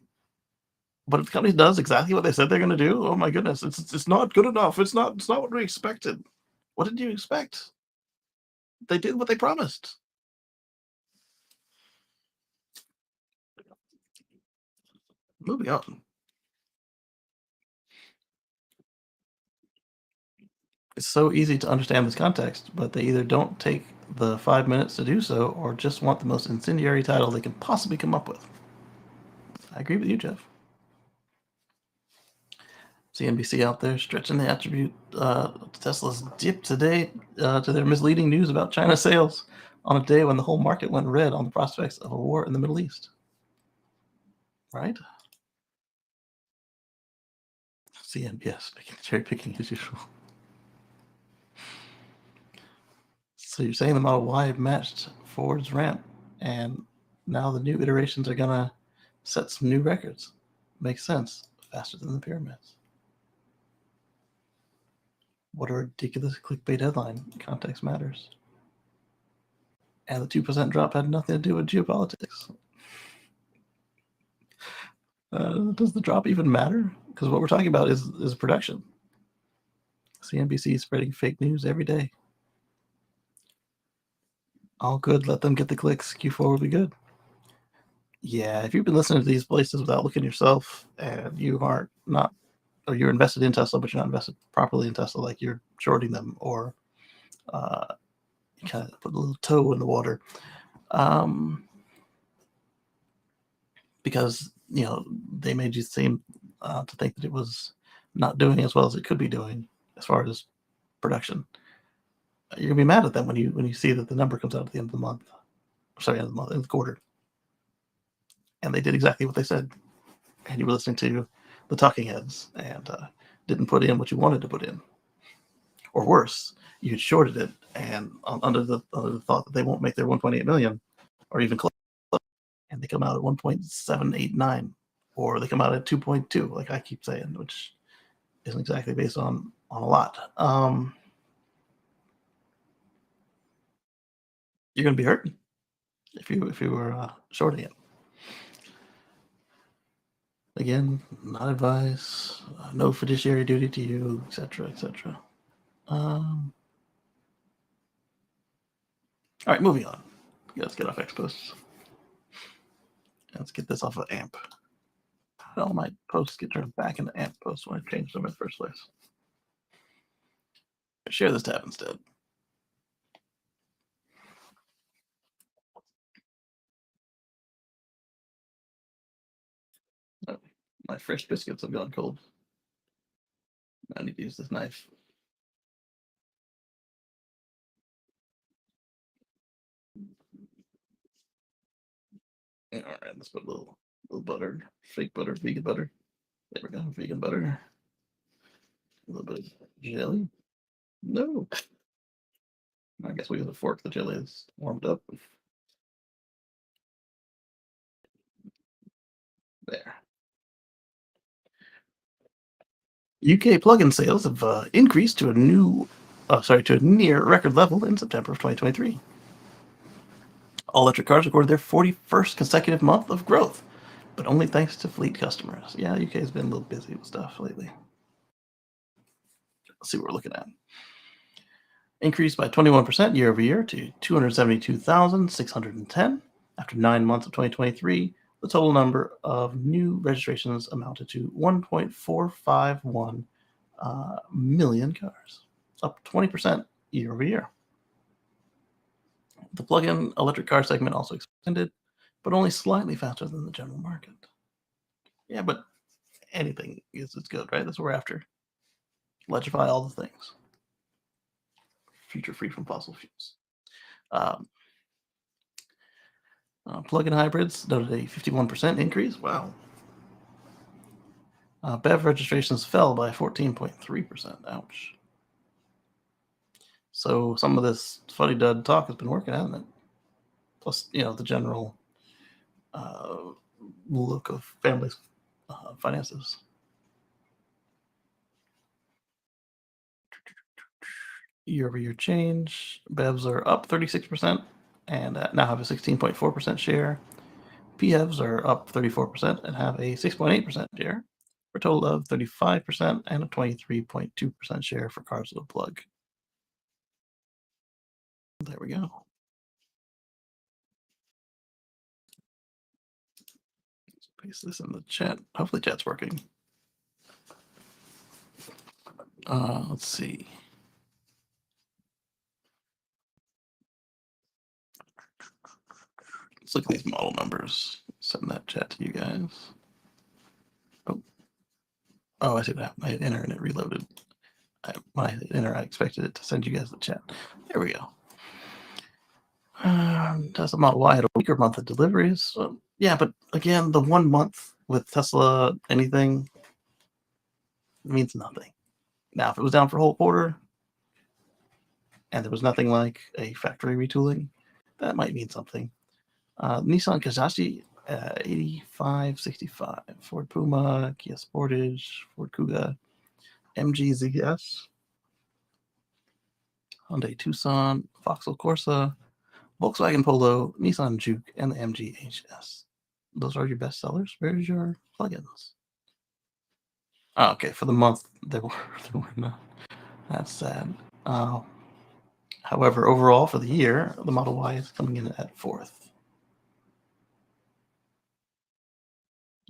But if the company does exactly what they said they're going to do, oh my goodness, it's not good enough. It's not what we expected. What did you expect? They did what they promised. Moving on. It's so easy to understand this context, but they either don't take the 5 minutes to do so or just want the most incendiary title they can possibly come up with. I agree with you, Jeff. CNBC out there stretching the attribute Tesla's dip today to their misleading news about China sales on a day when the whole market went red on the prospects of a war in the Middle East. Right? CNBS cherry picking as usual. So you're saying the Model Y matched Ford's ramp, and now the new iterations are gonna set some new records. Makes sense. Faster than the pyramids. What a ridiculous clickbait headline. Context matters. And the 2% drop had nothing to do with geopolitics. Does the drop even matter? Because what we're talking about is production. CNBC is spreading fake news every day. All good. Let them get the clicks. Q4 will be good. Yeah, if you've been listening to these places without looking yourself, and you aren't not, or you're invested in Tesla, but you're not invested properly in Tesla, like you're shorting them, or you kind of put a little toe in the water, because they made you seem to think that it was not doing as well as it could be doing as far as production. You're gonna be mad at them when you see that the number comes out at the end of the month. Sorry, end of the quarter, and they did exactly what they said, and you were listening to the talking heads and didn't put in what you wanted to put in, or worse, you had shorted it and under the thought that they won't make their 1.8 million or even close, and they come out at 1.789, or they come out at 2.2, like I keep saying, which isn't exactly based on a lot. You're going to be hurting if you were shorting it. Again, not advice, no fiduciary duty to you, etc., etc. All right, moving on. Let's get off X posts. Let's get this off of AMP. How did all my posts get turned back into AMP posts when I changed them in the first place? Share this tab instead. Oh, my fresh biscuits have gone cold. I need to use this knife. All right, let's put a little butter, fake butter, vegan butter. There we go, vegan butter. A little bit of jelly. No. I guess we use a fork. The jelly is warmed up. There. UK plug-in sales have increased to a near record level in September of 2023. All-electric cars recorded their 41st consecutive month of growth, but only thanks to fleet customers. Yeah, UK has been a little busy with stuff lately. Let's see what we're looking at. Increased by 21% year over year to 272,610. After 9 months of 2023, the total number of new registrations amounted to 1.451 million cars, up 20% year over year. The plug-in electric car segment also expanded, but only slightly faster than the general market. Yeah, but anything is good, right? That's what we're after. Electrify all the things. Future free from fossil fuels. Plug-in hybrids noted a 51% increase. Wow. BEV registrations fell by 14.3%. Ouch. So some of this fuddy-dud talk has been working, hasn't it? Plus, the general look of families' finances. Year-over-year change. BEVs are up 36% and now have a 16.4% share. PHEVs are up 34% and have a 6.8% share, for a total of 35% and a 23.2% share for cars with a plug. There we go. Let's paste this in the chat. Hopefully chat's working. Let's see. Let's look at these model numbers. Send that chat to you guys. Oh, I see what happened. I hit enter and it reloaded. When I hit enter, I expected it to send you guys the chat. There we go. Tesla Model Y had a weaker month of deliveries. So, yeah, but again, the 1 month with Tesla anything means nothing. Now, if it was down for a whole quarter and there was nothing like a factory retooling, that might mean something. Nissan Kacey, 8565. Ford Puma, Kia Sportage, Ford Kuga, MG ZS, Hyundai Tucson, Vauxhall Corsa, Volkswagen Polo, Nissan Juke, and the MG HS. Those are your best sellers. Where's your plugins? Oh, okay, for the month there were not. That's sad. However, overall for the year, the Model Y is coming in at 4th.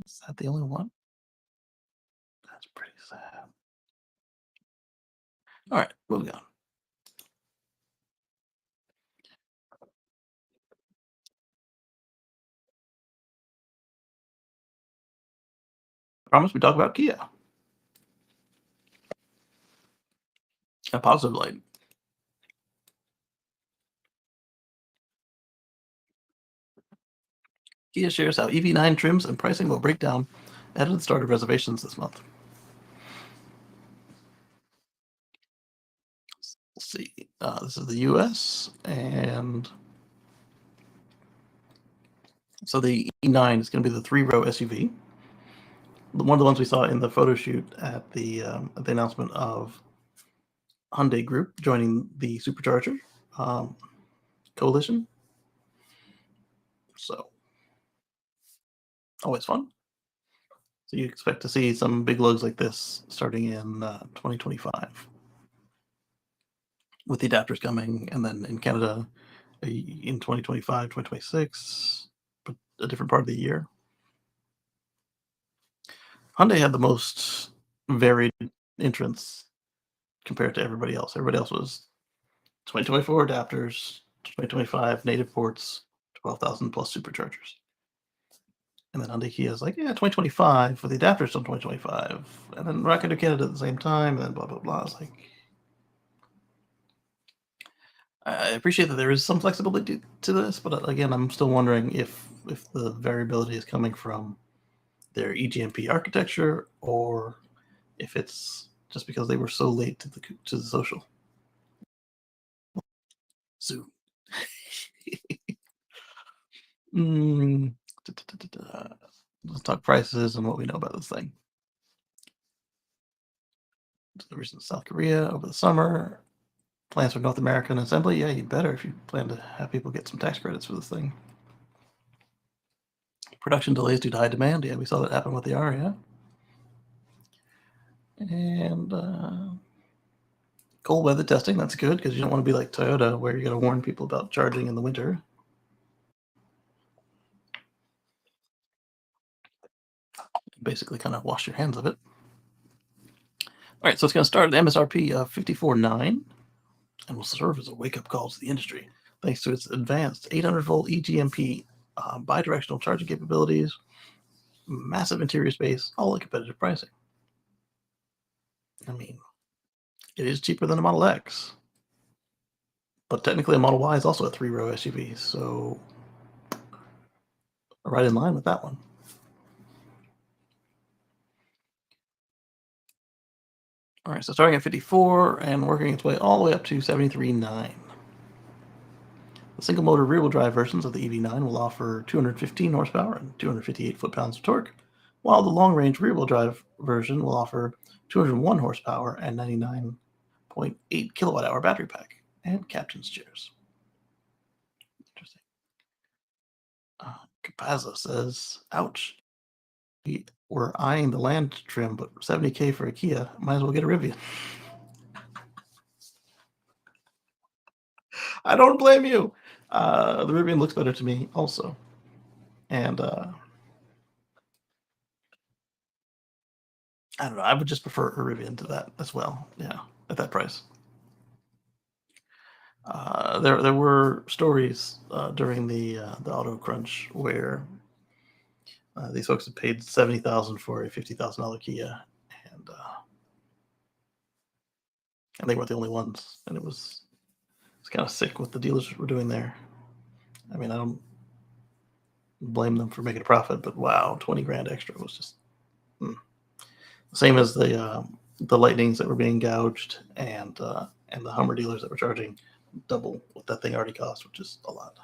Is that the only one? That's pretty sad. All right, moving on. I promise we talk about Kia. A positive light. Kia shares how EV9 trims and pricing will break down ahead of the start of reservations this month. Let's see. This is the US, and so the E9 is going to be the 3-row SUV. One of the ones we saw in the photo shoot at the announcement of Hyundai Group joining the Supercharger coalition. So, always fun. So you expect to see some big lugs like this starting in 2025 with the adapters coming, and then in Canada in 2025, 2026, but a different part of the year. Hyundai had the most varied entrance compared to everybody else. Everybody else was 2024 adapters, 2025 native ports, 12,000 plus superchargers. And then Hyundai Kia is like, yeah, 2025 for the adapters till 2025. And then we're not going to Canada at the same time, and then blah, blah, blah. It's like, I appreciate that there is some flexibility to this, but again, I'm still wondering if the variability is coming from their EGMP architecture or if it's just because they were so late to the social. So, mm, let's talk prices and what we know about this thing. Deliveries in South Korea over the summer. Plans for North American assembly? Yeah, you better if you plan to have people get some tax credits for this thing. Production delays due to high demand. Yeah, we saw that happen with the R, yeah. And cold weather testing, that's good because you don't want to be like Toyota where you're going to warn people about charging in the winter. Basically kind of wash your hands of it. All right, so it's going to start at the MSRP of $54,900 and will serve as a wake-up call to the industry thanks to its advanced 800-volt eGMP bidirectional charging capabilities, massive interior space, all at competitive pricing. I mean, it is cheaper than a Model X, but technically a Model Y is also a 3-row SUV, so right in line with that one. All right, so starting at 54 and working its way all the way up to 73.9. The single motor rear wheel drive versions of the EV9 will offer 215 horsepower and 258 foot-pounds of torque, while the long range rear wheel drive version will offer 201 horsepower and 99.8 kilowatt hour battery pack and captain's chairs. Interesting. Capazza says, ouch. We were eyeing the Land trim, but $70K for a Kia, might as well get a Rivian. I don't blame you. The Rivian looks better to me also. And I don't know, I would just prefer a Rivian to that as well. Yeah, at that price. There were stories during the auto crunch where these folks had paid $70,000 for a $50,000 Kia, and they weren't the only ones. And it's kind of sick what the dealers were doing there. I mean, I don't blame them for making a profit, but wow, 20 grand extra was just same as the Lightnings that were being gouged and the Hummer dealers that were charging double what that thing already cost, which is a lot.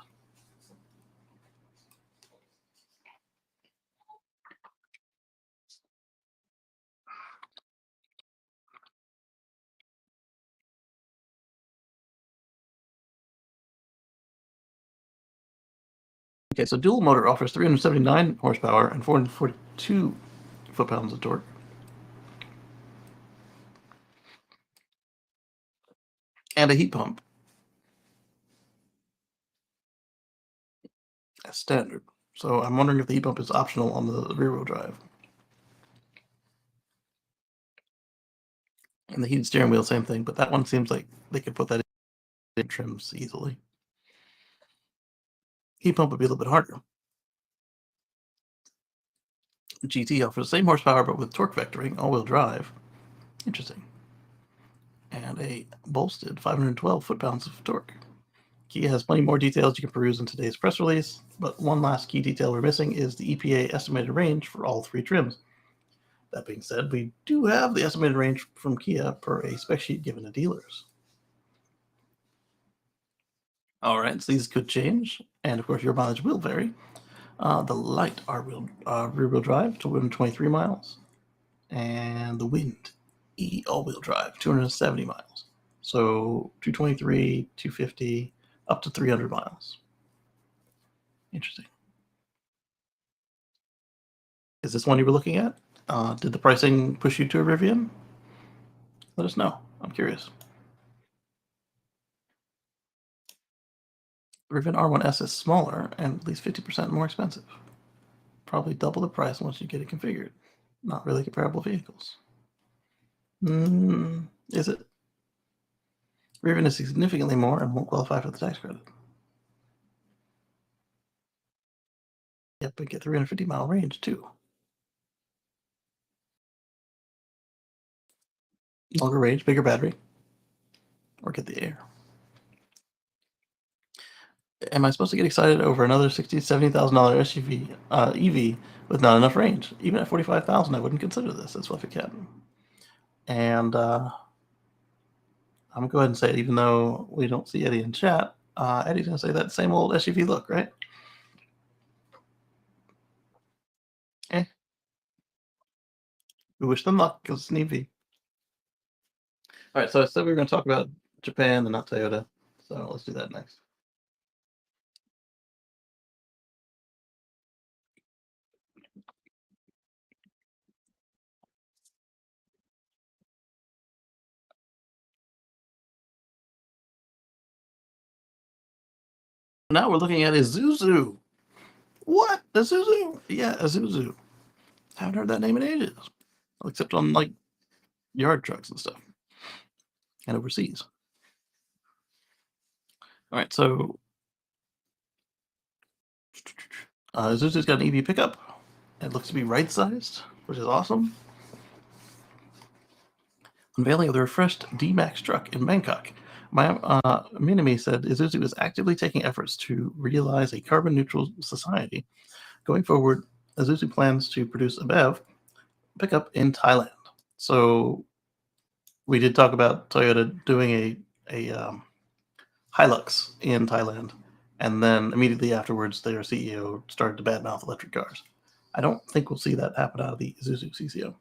Okay, so dual motor offers 379 horsepower and 442 foot-pounds of torque. And a heat pump. As standard. So I'm wondering if the heat pump is optional on the rear-wheel drive. And the heated steering wheel, same thing, but that one seems like they could put that in trims easily. Heat pump would be a little bit harder. GT offers the same horsepower but with torque vectoring, all-wheel drive. Interesting. And a bolstered 512 foot-pounds of torque. Kia has plenty more details you can peruse in today's press release, but one last key detail we're missing is the EPA estimated range for all three trims. That being said, we do have the estimated range from Kia per a spec sheet given to dealers. All right, so these could change, and of course your mileage will vary. The light rear-wheel drive, 223 miles, and the wind all-wheel drive, 270 miles. So 223, 250, up to 300 miles. Interesting. Is this one you were looking at? Did the pricing push you to a Rivian? Let us know. I'm curious. Rivian R1S is smaller and at least 50% more expensive. Probably double the price once you get it configured. Not really comparable vehicles. Is it? Rivian is significantly more and won't qualify for the tax credit. Yep, but get 350-mile range too. Longer range, bigger battery, or get the Air. Am I supposed to get excited over another $60,000, $70,000 SUV EV with not enough range? Even at $45,000, I wouldn't consider this. That's Fluffy Cat. And I'm gonna go ahead and say it, even though we don't see Eddie in chat. Eddie's gonna say that same old SUV look, right? Eh. We wish them luck because it's an EV. All right, so I said we were going to talk about Japan and not Toyota, so let's do that next. Now we're looking at Isuzu. What? Isuzu? Yeah, Isuzu. Haven't heard that name in ages, except on like yard trucks and stuff, and overseas. All right, so Isuzu's got an EV pickup. It looks to be right-sized, which is awesome. Unveiling of the refreshed D-Max truck in Bangkok. My Minami said Isuzu is actively taking efforts to realize a carbon-neutral society. Going forward, Isuzu plans to produce a BEV pickup in Thailand. So we did talk about Toyota doing a Hilux in Thailand, and then immediately afterwards, their CEO started to badmouth electric cars. I don't think we'll see that happen out of the Isuzu CCO.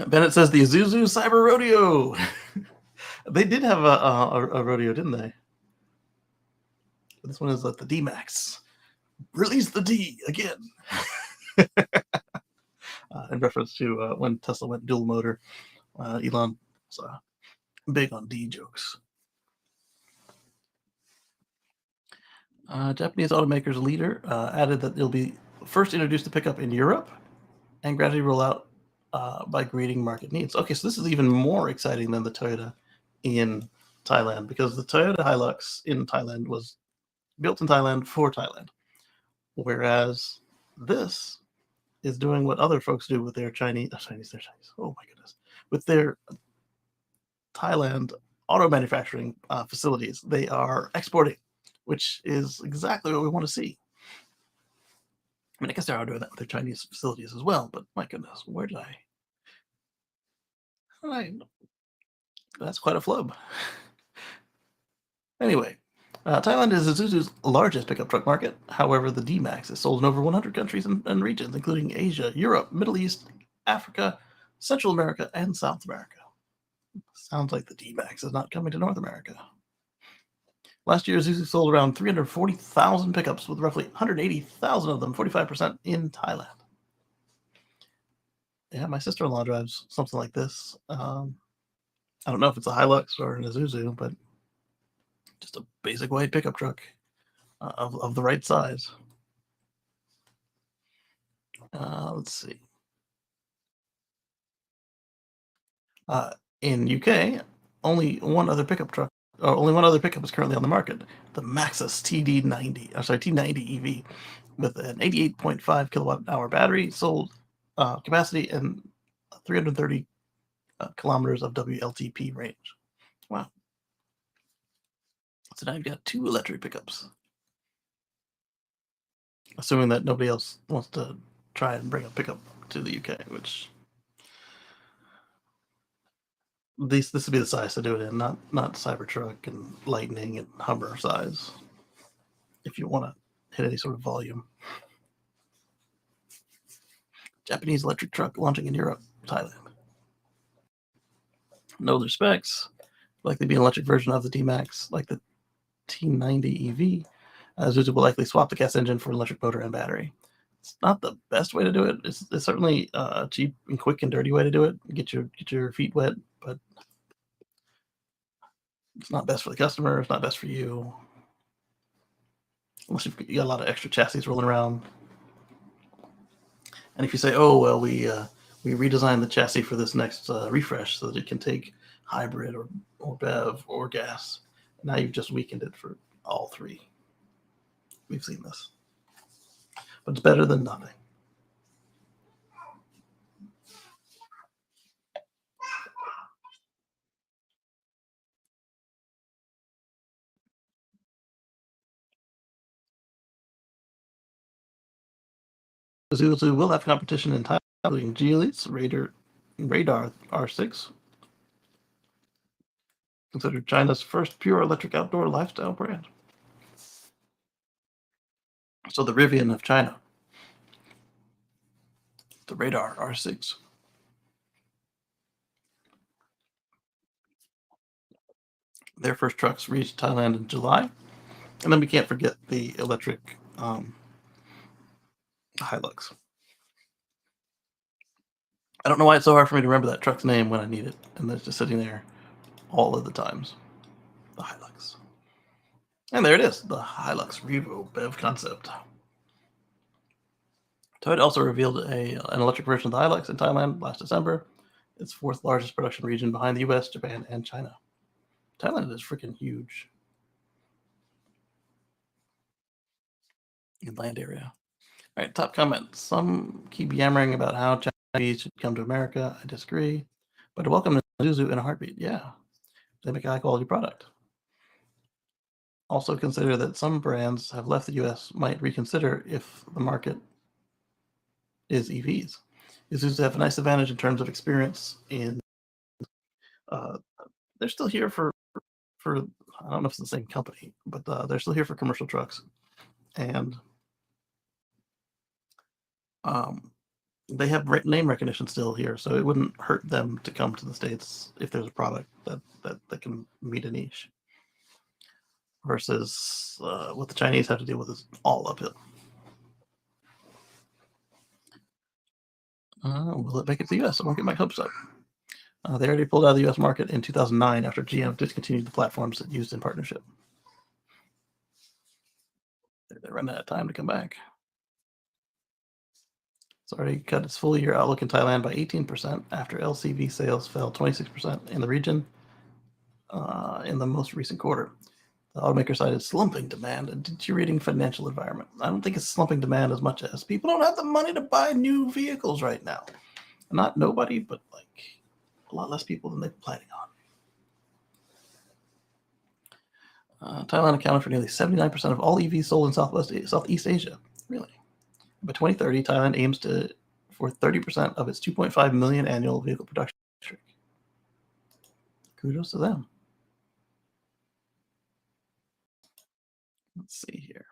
Bennett says the Isuzu Cyber Rodeo. They did have a rodeo, didn't they? This one is like the D-Max. Release the D again. In reference to when Tesla went dual motor. Elon was big on D jokes. Japanese automakers leader added that it'll be first introduced to pickup in Europe and gradually roll out by greeting market needs. Okay, so this is even more exciting than the Toyota in Thailand, because the Toyota Hilux in Thailand was built in Thailand for Thailand, whereas this is doing what other folks do with their Chinese. Oh my goodness, with their Thailand auto manufacturing facilities. They are exporting, which is exactly what we want to see. I mean, I guess they are doing that with their Chinese facilities as well, but my goodness, where did I that's quite a flub. Anyway, Thailand is Isuzu's largest pickup truck market. However, the D-Max is sold in over 100 countries and regions, including Asia, Europe, Middle East, Africa, Central America, and South America. Sounds like the D-Max is not coming to North America. Last year, Isuzu sold around 340,000 pickups, with roughly 180,000 of them, 45%, in Thailand. Yeah, my sister-in-law drives something like this. I don't know if it's a Hilux or an Isuzu, but just a basic white pickup truck of the right size. Let's see. In UK, only one other pickup is currently on the market: the Maxus T90 EV, with an 88.5 kilowatt-hour battery, sold capacity, and 330 kilometers of WLTP range. Wow! So now you've got two electric pickups, assuming that nobody else wants to try and bring a pickup to the UK, which this would be the size to do it in, not Cybertruck and Lightning and Hummer size, if you want to hit any sort of volume. Japanese electric truck launching in Europe, Thailand. No other specs. Likely be an electric version of the D-Max, like the T90 EV. Isuzu will likely swap the gas engine for an electric motor and battery. It's not the best way to do it. It's certainly a cheap and quick and dirty way to do it. Get your feet wet, but it's not best for the customer. It's not best for you, unless you got a lot of extra chassis rolling around. And if you say, "Oh well, we redesigned the chassis for this next refresh so that it can take hybrid or BEV or gas," now you've just weakened it for all three. We've seen this, but it's better than nothing. Isuzu will have competition in Thailand, including Geely's Radar R6, considered China's first pure electric outdoor lifestyle brand. So the Rivian of China, the Radar R6. Their first trucks reached Thailand in July. And then we can't forget the electric Hilux. I don't know why it's so hard for me to remember that truck's name when I need it, and it's just sitting there all of the times. The Hilux. And there it is, the Hilux Revo BEV concept. Toyota also revealed an electric version of the Hilux in Thailand last December, its fourth largest production region behind the US, Japan, and China. Thailand is freaking huge in land area. All right, top comment. Some keep yammering about how Chinese should come to America. I disagree. But welcome to Isuzu in a heartbeat. Yeah, they make a high quality product. Also consider that some brands have left the US might reconsider if the market is EVs. Isuzu have a nice advantage in terms of experience in they're still here for I don't know if it's the same company, but they're still here for commercial trucks. And they have name recognition still here, so it wouldn't hurt them to come to the States if there's a product that can meet a niche. Versus what the Chinese have to deal with is all uphill. Will it make it to the US? I won't get my hopes up. They already pulled out of the US market in 2009 after GM discontinued the platforms it used in partnership. They're running out of time to come back. It's already cut its full year outlook in Thailand by 18% after LCV sales fell 26% in the region in the most recent quarter. The automaker cited slumping demand and deteriorating financial environment. I don't think it's slumping demand as much as people don't have the money to buy new vehicles right now. Not nobody, but like a lot less people than they're planning on. Thailand accounted for nearly 79% of all EVs sold in Southeast Asia. Really? By 2030, Thailand aims for 30% of its 2.5 million annual vehicle production. Kudos to them. Let's see here.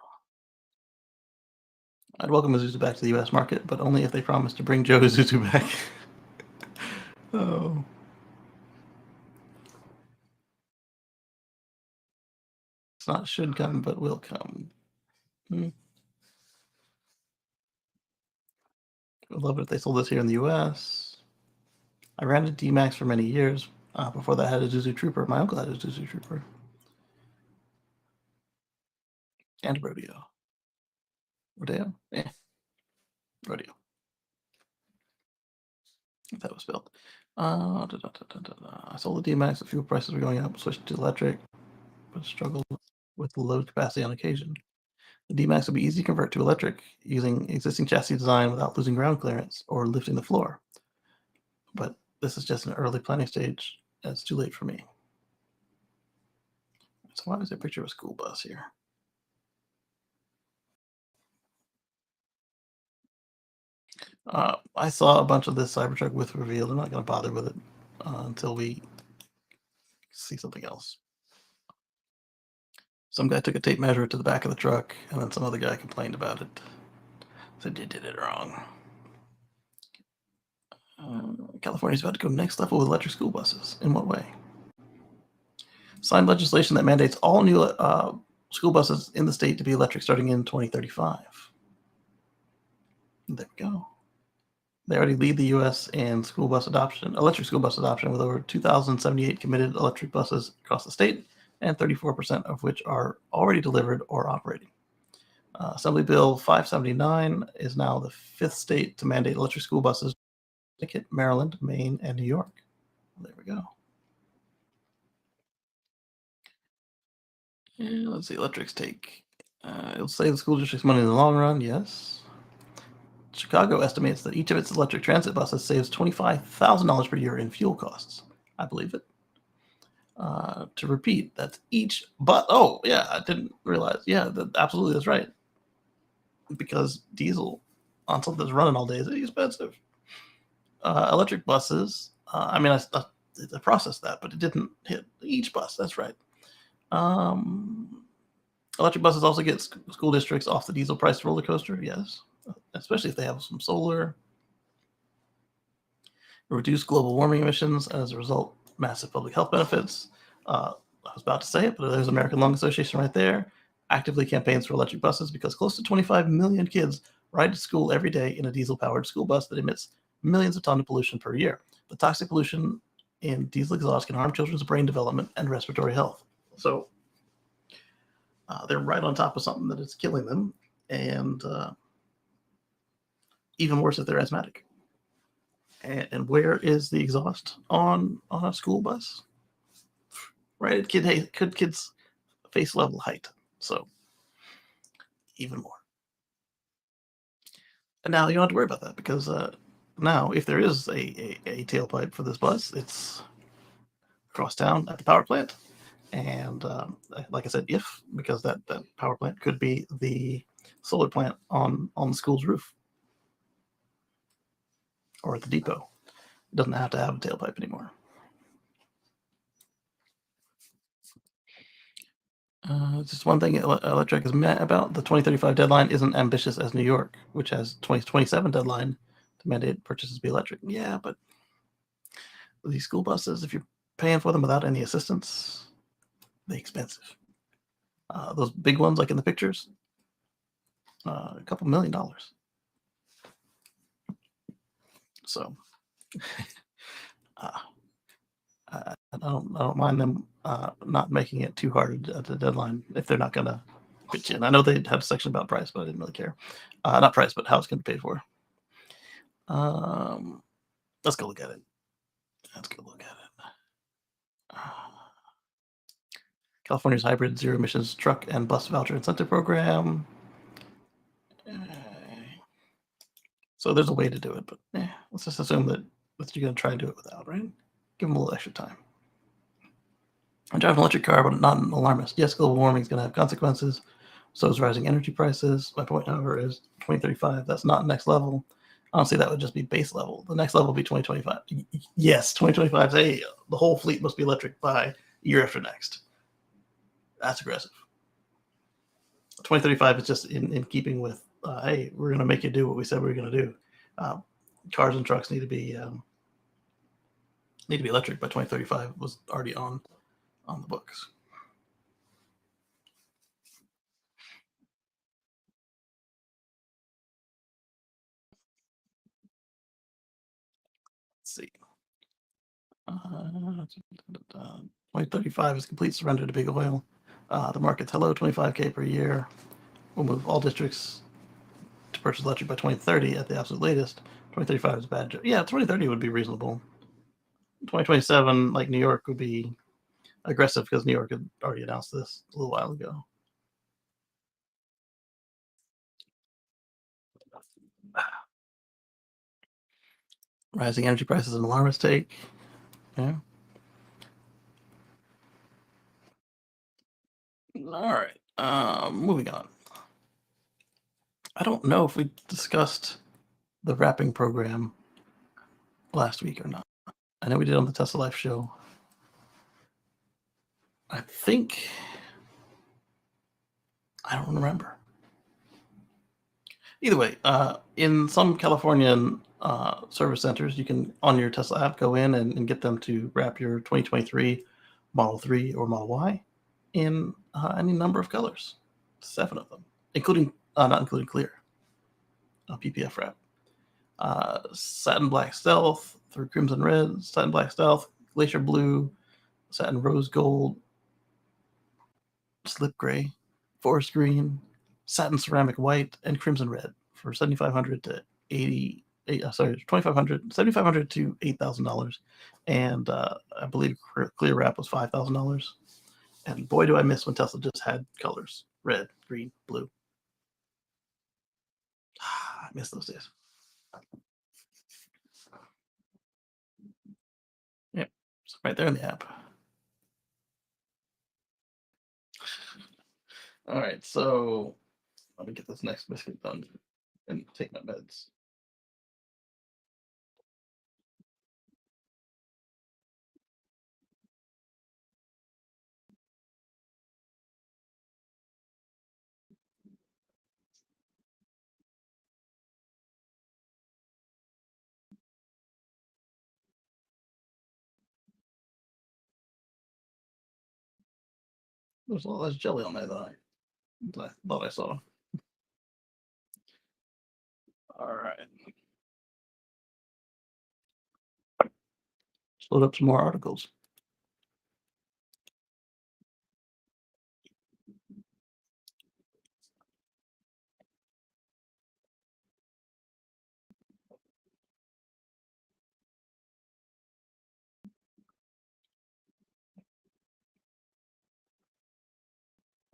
I'd welcome Isuzu back to the US market, but only if they promise to bring Joe Isuzu back. Oh. It's not should come, but will come. I'd love it if they sold this here in the US. I ran a D-Max for many years. Before that, I had a Isuzu Trooper. My uncle had a Isuzu Trooper. And a Rodeo. Rodeo? Yeah. Rodeo. If that was spelled. I sold the D-Max. The fuel prices were going up. Switched to electric, but struggled with the load capacity on occasion. The D-Max would be easy to convert to electric using existing chassis design without losing ground clearance or lifting the floor. But this is just an early planning stage, and it's too late for me. So why is there a picture of a school bus here? I saw a bunch of this Cybertruck with revealed. I'm not going to bother with it until we see something else. Some guy took a tape measure to the back of the truck, and then some other guy complained about it. Said you did it wrong. California's about to go next level with electric school buses. In what way? Signed legislation that mandates all new school buses in the state to be electric starting in 2035. There we go. They already lead the U.S. in school bus adoption, electric school bus adoption, with over 2,078 committed electric buses across the state, and 34% of which are already delivered or operating. Assembly Bill 579 is now the fifth state to mandate electric school buses: Connecticut, Maryland, Maine, and New York. There we go. And let's see, electrics take. It'll save the school district's money in the long run, yes. Chicago estimates that each of its electric transit buses saves $25,000 per year in fuel costs. I believe it. To repeat, that's each bus. Oh, yeah, I didn't realize. Yeah, absolutely, that's right. Because diesel on something that's running all day is expensive. Electric buses, I mean, I processed that, but it didn't hit each bus. That's right. Electric buses also get school districts off the diesel price roller coaster, yes, especially if they have some solar. Reduce global warming emissions, and as a result, massive public health benefits. I was about to say it, but there's American Lung Association right there. Actively campaigns for electric buses because close to 25 million kids ride to school every day in a diesel-powered school bus that emits millions of tons of pollution per year. The toxic pollution in diesel exhaust can harm children's brain development and respiratory health. So they're right on top of something that is killing them, and even worse if they're asthmatic. And where is the exhaust on a school bus? Right at kids' face level height. So even more. And now you don't have to worry about that because now if there is a tailpipe for this bus, it's across town at the power plant. And like I said, because that power plant could be the solar plant on the school's roof or at the depot. It doesn't have to have a tailpipe anymore. Just one thing Electric is mad about: the 2035 deadline isn't ambitious as New York, which has 2027 deadline to mandate purchases be electric. Yeah, but these school buses, if you're paying for them without any assistance, they're expensive. Those big ones, like in the pictures, a couple $1 million. So I don't mind them not making it too hard at the deadline if they're not going to pitch in. I know they had a section about price, but I didn't really care. Not price, but how it's going to be paid for. Let's go look at it. California's hybrid zero emissions truck and bus voucher incentive program. So there's a way to do it, but let's just assume that you're going to try and do it without, right? Give them a little extra time. I drive an electric car, but not an alarmist. Yes, global warming is going to have consequences. So is rising energy prices. My point, however, is 2035. That's not next level. Honestly, that would just be base level. The next level would be 2025. Yes, 2025. Hey, the whole fleet must be electric by year after next. That's aggressive. 2035 is just in keeping with, hey, we're going to make you do what we said we were going to do. Cars and trucks need to be electric by 2035. Was already on the books. Let's see. 2035 is complete surrender to big oil. The market's hello, 25K per year. We'll move all districts to purchase electric by 2030 at the absolute latest. 2035 is bad. Yeah, 2030 would be reasonable. 2027, like New York, would be aggressive because New York had already announced this a little while ago. Rising energy prices and alarmist take. Yeah. All right. Moving on. I don't know if we discussed the wrapping program last week or not. I know we did on the Tesla Life show. I think I don't remember. Either way, in some Californian service centers, you can, on your Tesla app, go in and get them to wrap your 2023 Model 3 or Model Y in any number of colors, 7 of them, including not including clear, PPF wrap. Satin Black Stealth through Crimson Red, Satin Black Stealth, Glacier Blue, Satin Rose Gold, Slip Gray, Forest Green, Satin Ceramic White, and Crimson Red for $7,500 to $7,500 to $8,000, and I believe Clear Wrap was $5,000. And boy, do I miss when Tesla just had colors: red, green, blue. I miss those days. Yep, it's right there in the app. All right, so let me get this next biscuit done and take my meds. There's a lot less jelly on there than I thought I saw. All right. Let's load up some more articles.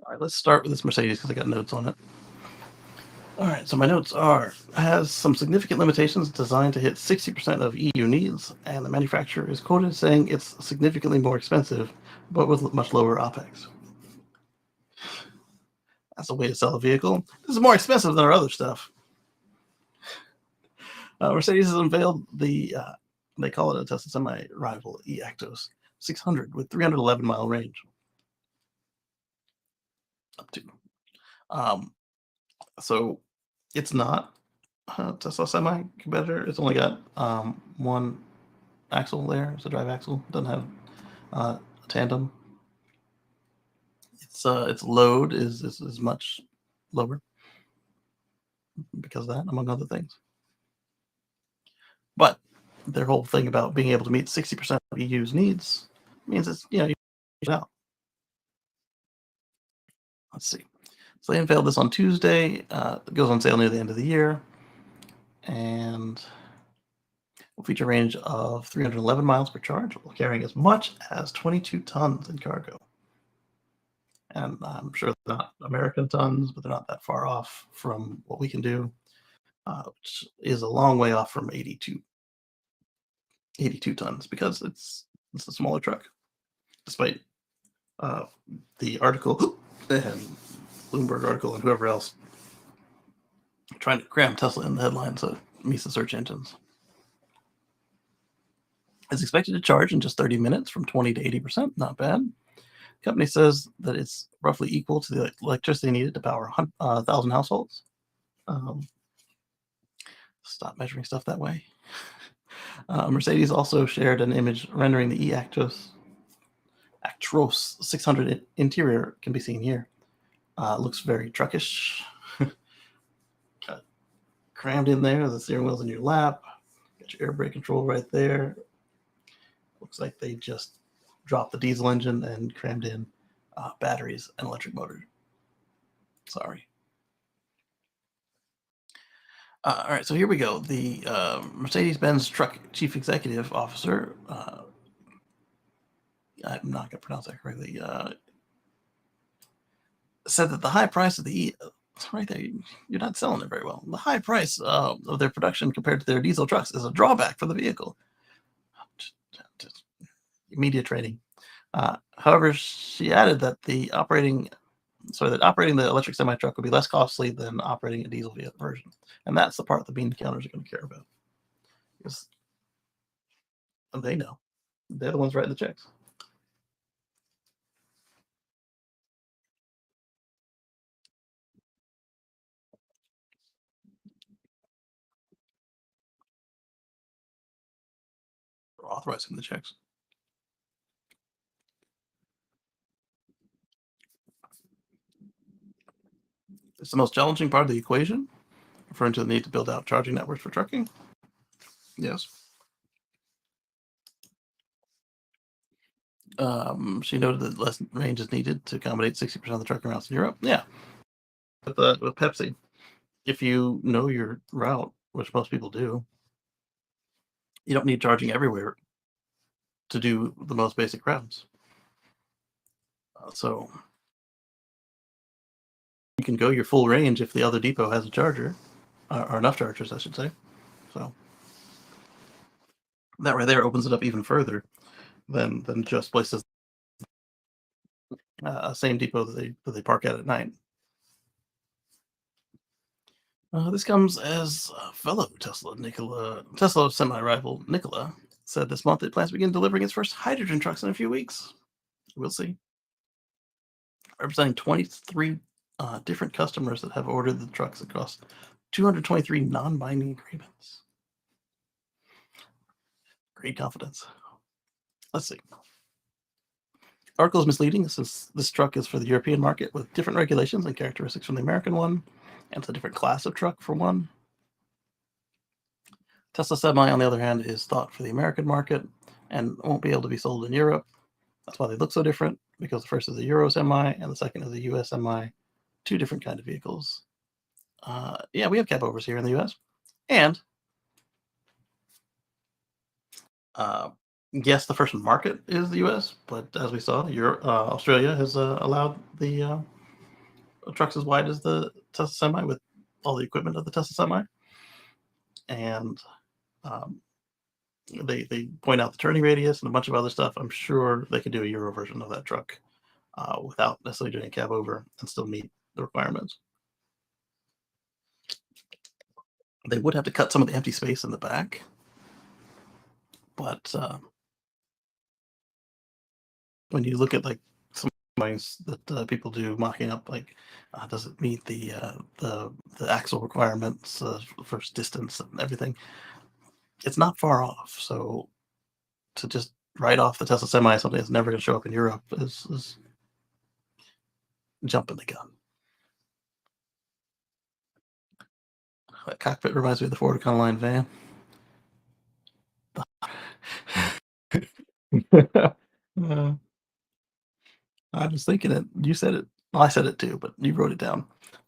All right, let's start with this Mercedes because I got notes on it. All right, so my notes are: has some significant limitations designed to hit 60% of EU needs, and the manufacturer is quoted saying it's significantly more expensive, but with much lower OPEX. That's a way to sell a vehicle. This is more expensive than our other stuff. Mercedes has unveiled they call it a Tesla semi-rival e-Actos 600 with 311-mile range. Up to. So it's not a Tesla semi-competitor. It's only got one axle there. It's a drive axle. Doesn't have a tandem. Its load is much lower because of that, among other things. But their whole thing about being able to meet 60% of EU's needs means it's, you out. Let's see. So they unveiled this on Tuesday. It goes on sale near the end of the year, and will feature a range of 311 miles per charge, while carrying as much as 22 tons in cargo. And I'm sure they're not American tons, but they're not that far off from what we can do, which is a long way off from 82 tons because it's a smaller truck, despite the article and Bloomberg article and whoever else trying to cram Tesla in the headline so it meets the search engines. It's expected to charge in just 30 minutes from 20 to 80%. Not bad. The company says that it's roughly equal to the electricity needed to power 1,000 households. Stop measuring stuff that way. Mercedes also shared an image rendering the e-Actros 600 interior can be seen here. Looks very truckish. Crammed in there. The steering wheel's in your lap. Got your air brake control right there. Looks like they just dropped the diesel engine and crammed in batteries and electric motor. Sorry. All right, so here we go. The Mercedes-Benz truck chief executive officer, I'm not going to pronounce that correctly, said that the high price of the right there, you're not selling it very well. The high price of their production compared to their diesel trucks is a drawback for the vehicle. Media trading. However, she added that operating the electric semi truck would be less costly than operating a diesel version, and that's the part the bean counters are going to care about, because they know they're the ones writing the checks. They're authorizing the checks. It's the most challenging part of the equation, referring to the need to build out charging networks for trucking. Yes. She noted that less range is needed to accommodate 60% of the trucking routes in Europe. Yeah, with Pepsi, if you know your route, which most people do, you don't need charging everywhere to do the most basic routes. So you can go your full range if the other depot has a charger, or enough chargers, I should say. So that right there opens it up even further than just places, same depot that they park at night. This comes as fellow Tesla semi-rival Nikola said this month it plans to begin delivering its first hydrogen trucks in a few weeks. We'll see. Representing 23 different customers that have ordered the trucks across 223 non-binding agreements. Great confidence. Let's see. Article is misleading since this truck is for the European market with different regulations and characteristics from the American one, and it's a different class of truck for one. Tesla Semi, on the other hand, is thought for the American market and won't be able to be sold in Europe. That's why they look so different, because the first is a Euro Semi and the second is a US Semi. Two different kind of vehicles. Yeah, we have cab overs here in the US. And yes, the first market is the US, but as we saw, Australia has allowed the trucks as wide as the Tesla Semi with all the equipment of the Tesla Semi. And um, they point out the turning radius and a bunch of other stuff. I'm sure they could do a Euro version of that truck without necessarily doing a cab over and still meet the requirements. They would have to cut some of the empty space in the back, but when you look at like some things that people do mocking up, like does it meet the axle requirements for distance and everything? It's not far off. So to just write off the Tesla Semi, something that's never going to show up in Europe, is jumping the gun. That cockpit reminds me of the Ford Econoline van. uh, I was thinking it. You said it. Well, I said it too, but you wrote it down.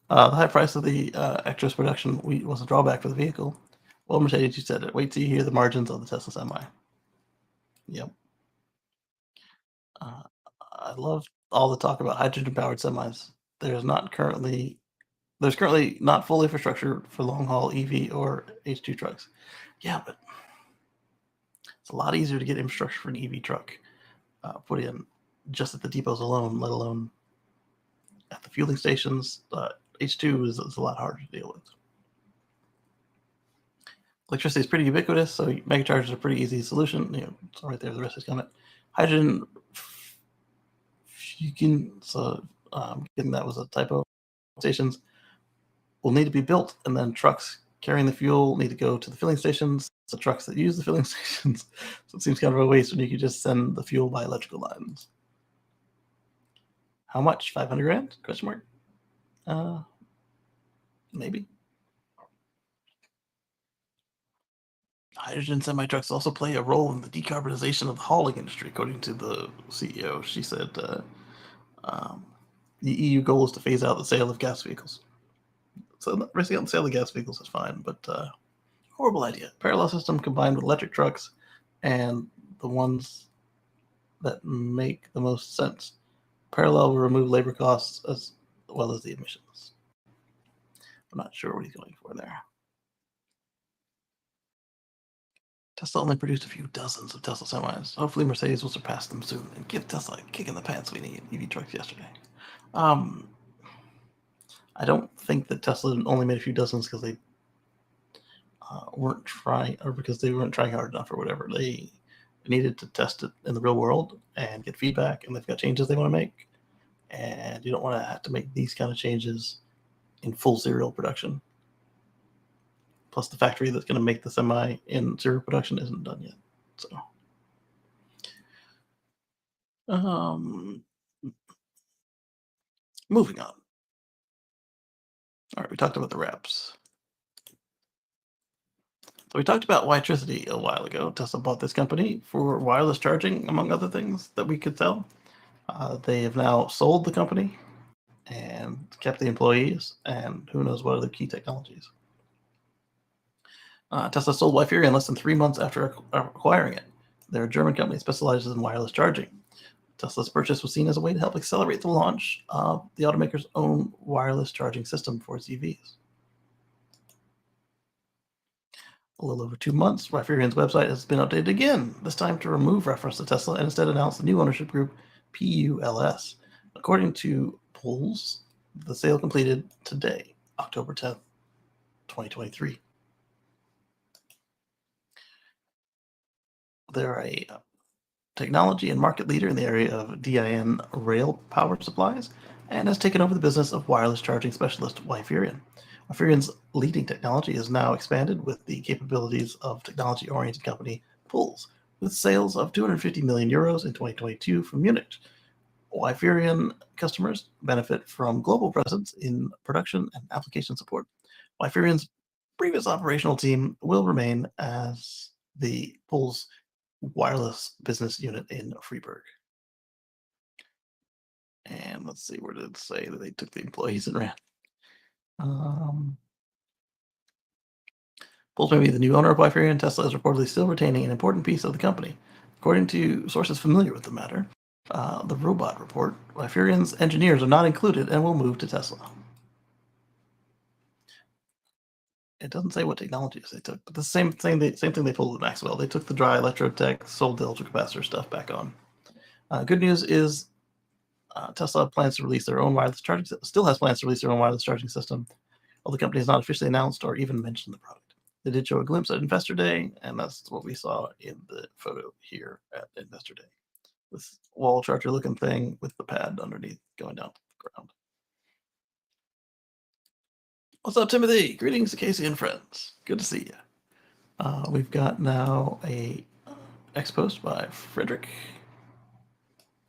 The high price of the extras production was a drawback for the vehicle. Well, Mercedes, you said it. Wait till you hear the margins of the Tesla Semi. Yep. Uh, I love all the talk about hydrogen-powered semis. There's currently not full infrastructure for long-haul EV or H2 trucks. Yeah, but it's a lot easier to get infrastructure for an EV truck put in just at the depots alone, let alone at the fueling stations. H2 is a lot harder to deal with. Electricity is pretty ubiquitous, so megachargers are a pretty easy solution. So right there, the rest is coming. Hydrogen, you can, so getting that was a typo. Stations will need to be built, and then trucks carrying the fuel need to go to the filling stations. The trucks that use the filling stations. So it seems kind of a waste when you could just send the fuel by electrical lines. How much? 500 grand? Question mark. Maybe. Hydrogen semi-trucks also play a role in the decarbonization of the hauling industry, according to the CEO. She said um, the EU goal is to phase out the sale of gas vehicles. So racing out the sale of gas vehicles is fine, but horrible idea. Parallel system combined with electric trucks and the ones that make the most sense. Parallel will remove labor costs as well as the emissions. I'm not sure what he's going for there. Tesla only produced a few dozens of Tesla semis. Hopefully Mercedes will surpass them soon and give Tesla a kick in the pants we need EV trucks yesterday. I don't think that Tesla only made a few dozens because they weren't trying, or because they weren't trying hard enough or whatever. They needed to test it in the real world and get feedback, and they've got changes they want to make. And you don't want to have to make these kind of changes in full serial production. Plus, the factory that's going to make the semi in serial production isn't done yet. So, moving on. All right, we talked about the wraps. So we talked about Witricity a while ago. Tesla bought this company for wireless charging, among other things that we could tell. They have now sold the company and kept the employees, and who knows what other key technologies. Tesla sold Wi-Fi in less than 3 months after acquiring it. They're a German company that specializes in wireless charging. Tesla's purchase was seen as a way to help accelerate the launch of the automaker's own wireless charging system for its EVs. A little over 2 months, Wi-Fi's website has been updated again, this time to remove reference to Tesla and instead announce the new ownership group, PULS. According to polls, the sale completed today, October 10th, 2023. They're a technology and market leader in the area of DIN rail power supplies and has taken over the business of wireless charging specialist Wi-Fi. Wi-Fi's leading technology is now expanded with the capabilities of technology-oriented company Pulse, with sales of 250 million euros in 2022 from Munich. Wi-Fi customers benefit from global presence in production and application support. Wi-Fi's previous operational team will remain as the Pulse wireless business unit in Freiburg. And let's see, where did it say that they took the employees and ran? Pulse may be the new owner of Wi-Fi, and Tesla is reportedly still retaining an important piece of the company. According to sources familiar with the matter, the robot report, Wi-Fi's engineers are not included and will move to Tesla. It doesn't say what technologies they took, but the same thing they pulled with Maxwell. They took the dry electrotech, sold the ultracapacitor stuff back on. Good news is Tesla plans to release their own wireless charging. Still has plans to release their own wireless charging system, although the company has not officially announced or even mentioned the product. They did show a glimpse at Investor Day, and that's what we saw in the photo here at Investor Day. This wall charger looking thing with the pad underneath going down to the ground. What's up, Timothy? Greetings to Kacey and friends. Good to see you. We've got now a X post by Frederick,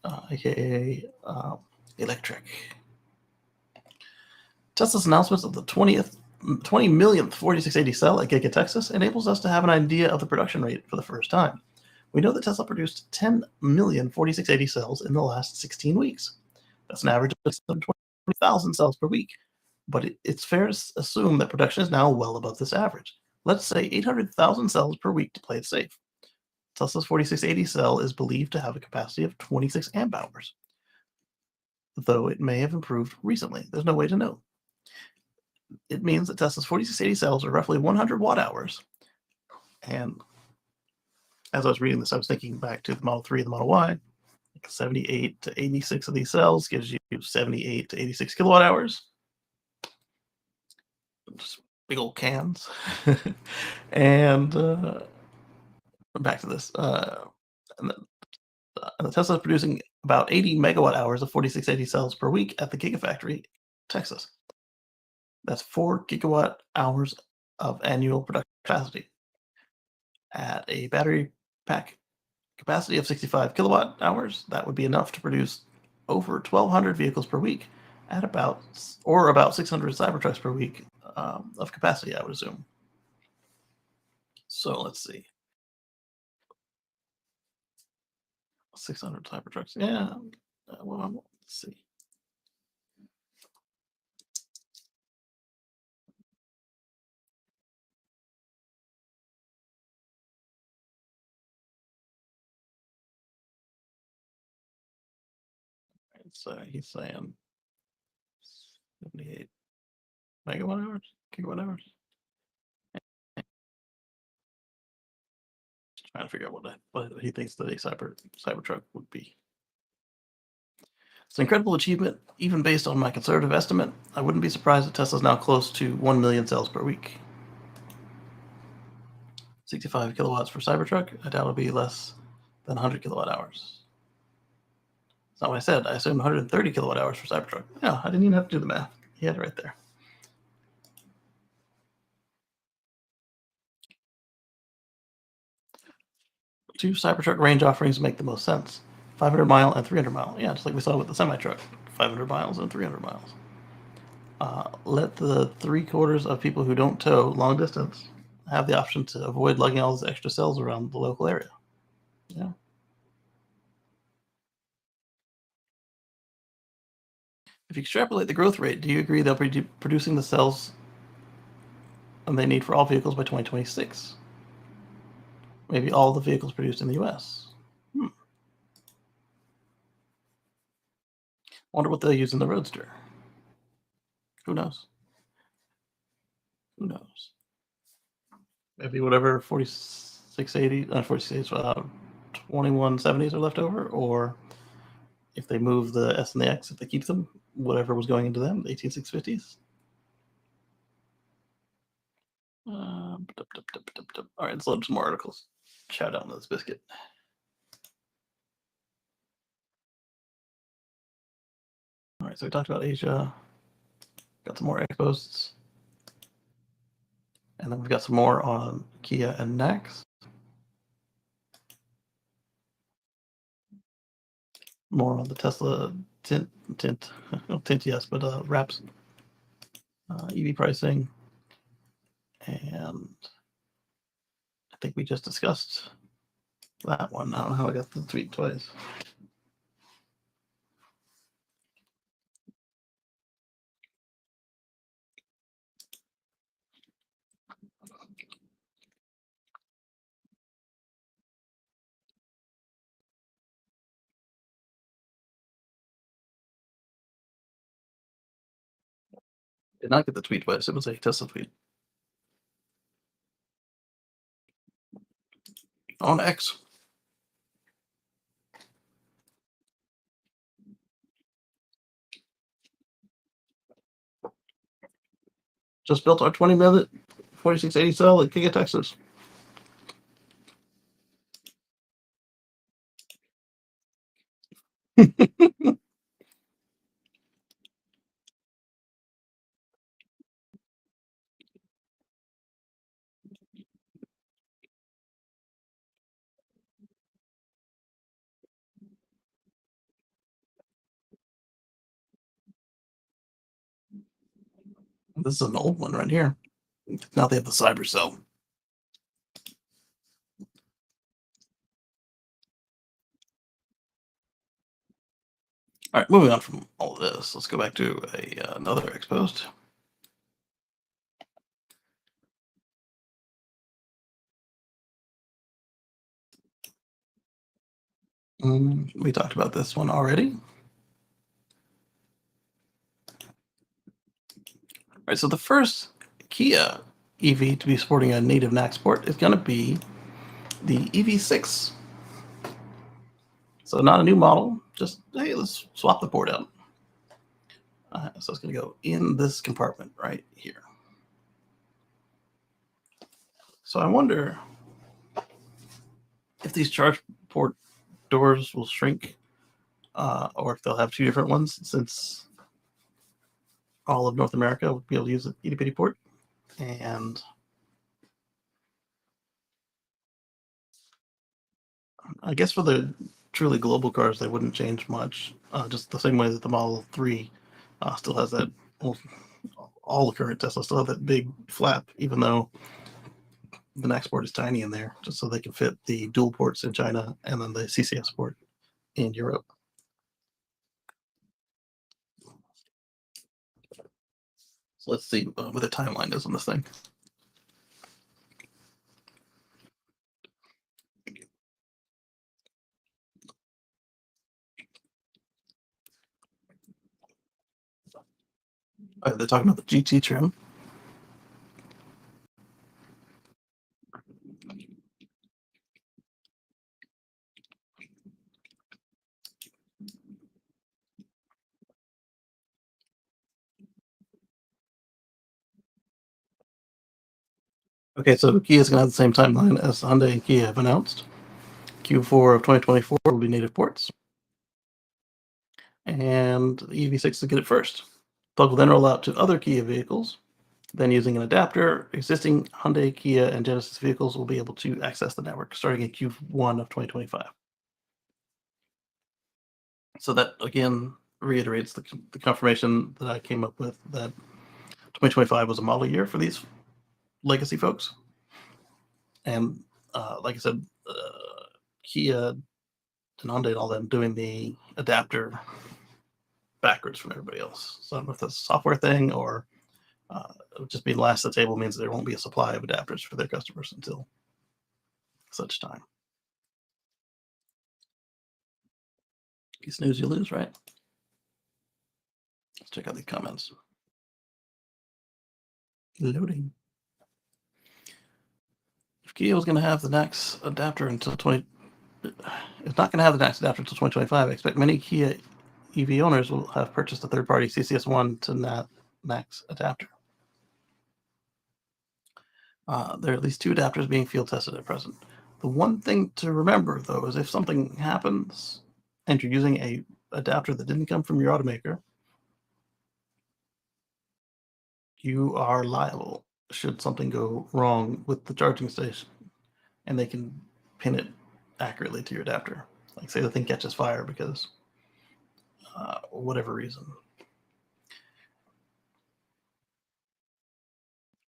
aka Electric. Tesla's announcement of the 20 millionth 4680 cell at Giga Texas enables us to have an idea of the production rate for the first time. We know that Tesla produced 10 million 4680 cells in the last 16 weeks. That's an average of 20,000 cells per week. But it's fair to assume that production is now well above this average. Let's say 800,000 cells per week to play it safe. Tesla's 4680 cell is believed to have a capacity of 26 amp hours, though it may have improved recently. There's no way to know. It means that Tesla's 4680 cells are roughly 100 watt hours. And as I was reading this, I was thinking back to the Model 3 and the Model Y. 78 to 86 of these cells gives you 78 to 86 kilowatt hours. Just big old cans. And back to this. And the Tesla is producing about 80 megawatt hours of 4680 cells per week at the Gigafactory, Texas. That's 4 gigawatt hours of annual production capacity. At a battery pack capacity of 65 kilowatt hours, that would be enough to produce over 1,200 vehicles per week at about 600 Cybertrucks per week of capacity, I would assume. So let's see. 600 Cybertrucks. Yeah. Well, let's see. He's saying 78 megawatt hours, gigawatt hours. Trying to figure out what he thinks that a Cybertruck would be. It's an incredible achievement, even based on my conservative estimate. I wouldn't be surprised if Tesla's now close to 1 million cells per week. 65 kilowatts for Cybertruck, I doubt it'll be less than 100 kilowatt hours. That's not what I said. I assumed 130 kilowatt hours for Cybertruck. Yeah, I didn't even have to do the math. He had it right there. Two Cybertruck range offerings make the most sense. 500 mile and 300 mile. Yeah, just like we saw with the semi-truck. 500 miles and 300 miles. Let the 3/4 of people who don't tow long distance have the option to avoid lugging all those extra cells around the local area. Yeah. If you extrapolate the growth rate, do you agree they'll be producing the cells they need for all vehicles by 2026? Maybe all the vehicles produced in the US. Wonder what they'll use in the Roadster. Who knows? Who knows? Maybe whatever 4680, 2170s are left over, or if they move the S and the X, if they keep them, whatever was going into them, the 18650s. All right, let's load some more articles. Shout out to this biscuit. All right, so we talked about Asia. Got some more posts. And then we've got some more on Kia and Next. More on the Tesla tint, yes, but wraps, EV pricing. And I think we just discussed that one. I don't know how I got the tweet twice. Did not get the tweet twice. It was a Tesla tweet. On X. Just built our 20-minute 4680 cell at Giga Texas. This is an old one right here. Now they have the cyber cell. All right, moving on from all of this, let's go back to another X post. We talked about this one already. All right, so the first Kia EV to be sporting a native NACS port is going to be the EV6. So not a new model, just, hey, let's swap the port out. So it's going to go in this compartment right here. So I wonder if these charge port doors will shrink, or if they'll have two different ones, since all of North America would be able to use an itty bitty port. And I guess for the truly global cars, they wouldn't change much. Just the same way that the Model 3 still has that. Well, all the current Tesla still have that big flap, even though the NACS port is tiny in there, just so they can fit the dual ports in China and then the CCS port in Europe. So let's see what the timeline is on this thing. They're talking about the GT trim. Okay, so Kia is going to have the same timeline as Hyundai and Kia have announced. Q4 of 2024 will be native ports. And the EV6 will get it first. Plug will then roll out to other Kia vehicles. Then using an adapter, existing Hyundai, Kia, and Genesis vehicles will be able to access the network starting in Q1 of 2025. So that, again, reiterates the confirmation that I came up with that 2025 was a model year for these legacy folks. And like I said, Kia and Hyundai and all them doing the adapter backwards from everybody else. So I don't know if that's a software thing or just being last at the table means there won't be a supply of adapters for their customers until such time. You snooze, you lose, right? Let's check out these comments. Loading. If Kia was going to have the NACS adapter until it's not going to have the NACS adapter until 2025. I expect many Kia EV owners will have purchased a third-party CCS1 to NACS adapter. There are at least 2 adapters being field tested at present. The one thing to remember, though, is if something happens and you're using a adapter that didn't come from your automaker, you are liable should something go wrong with the charging station, and they can pin it accurately to your adapter. Like say the thing catches fire because whatever reason.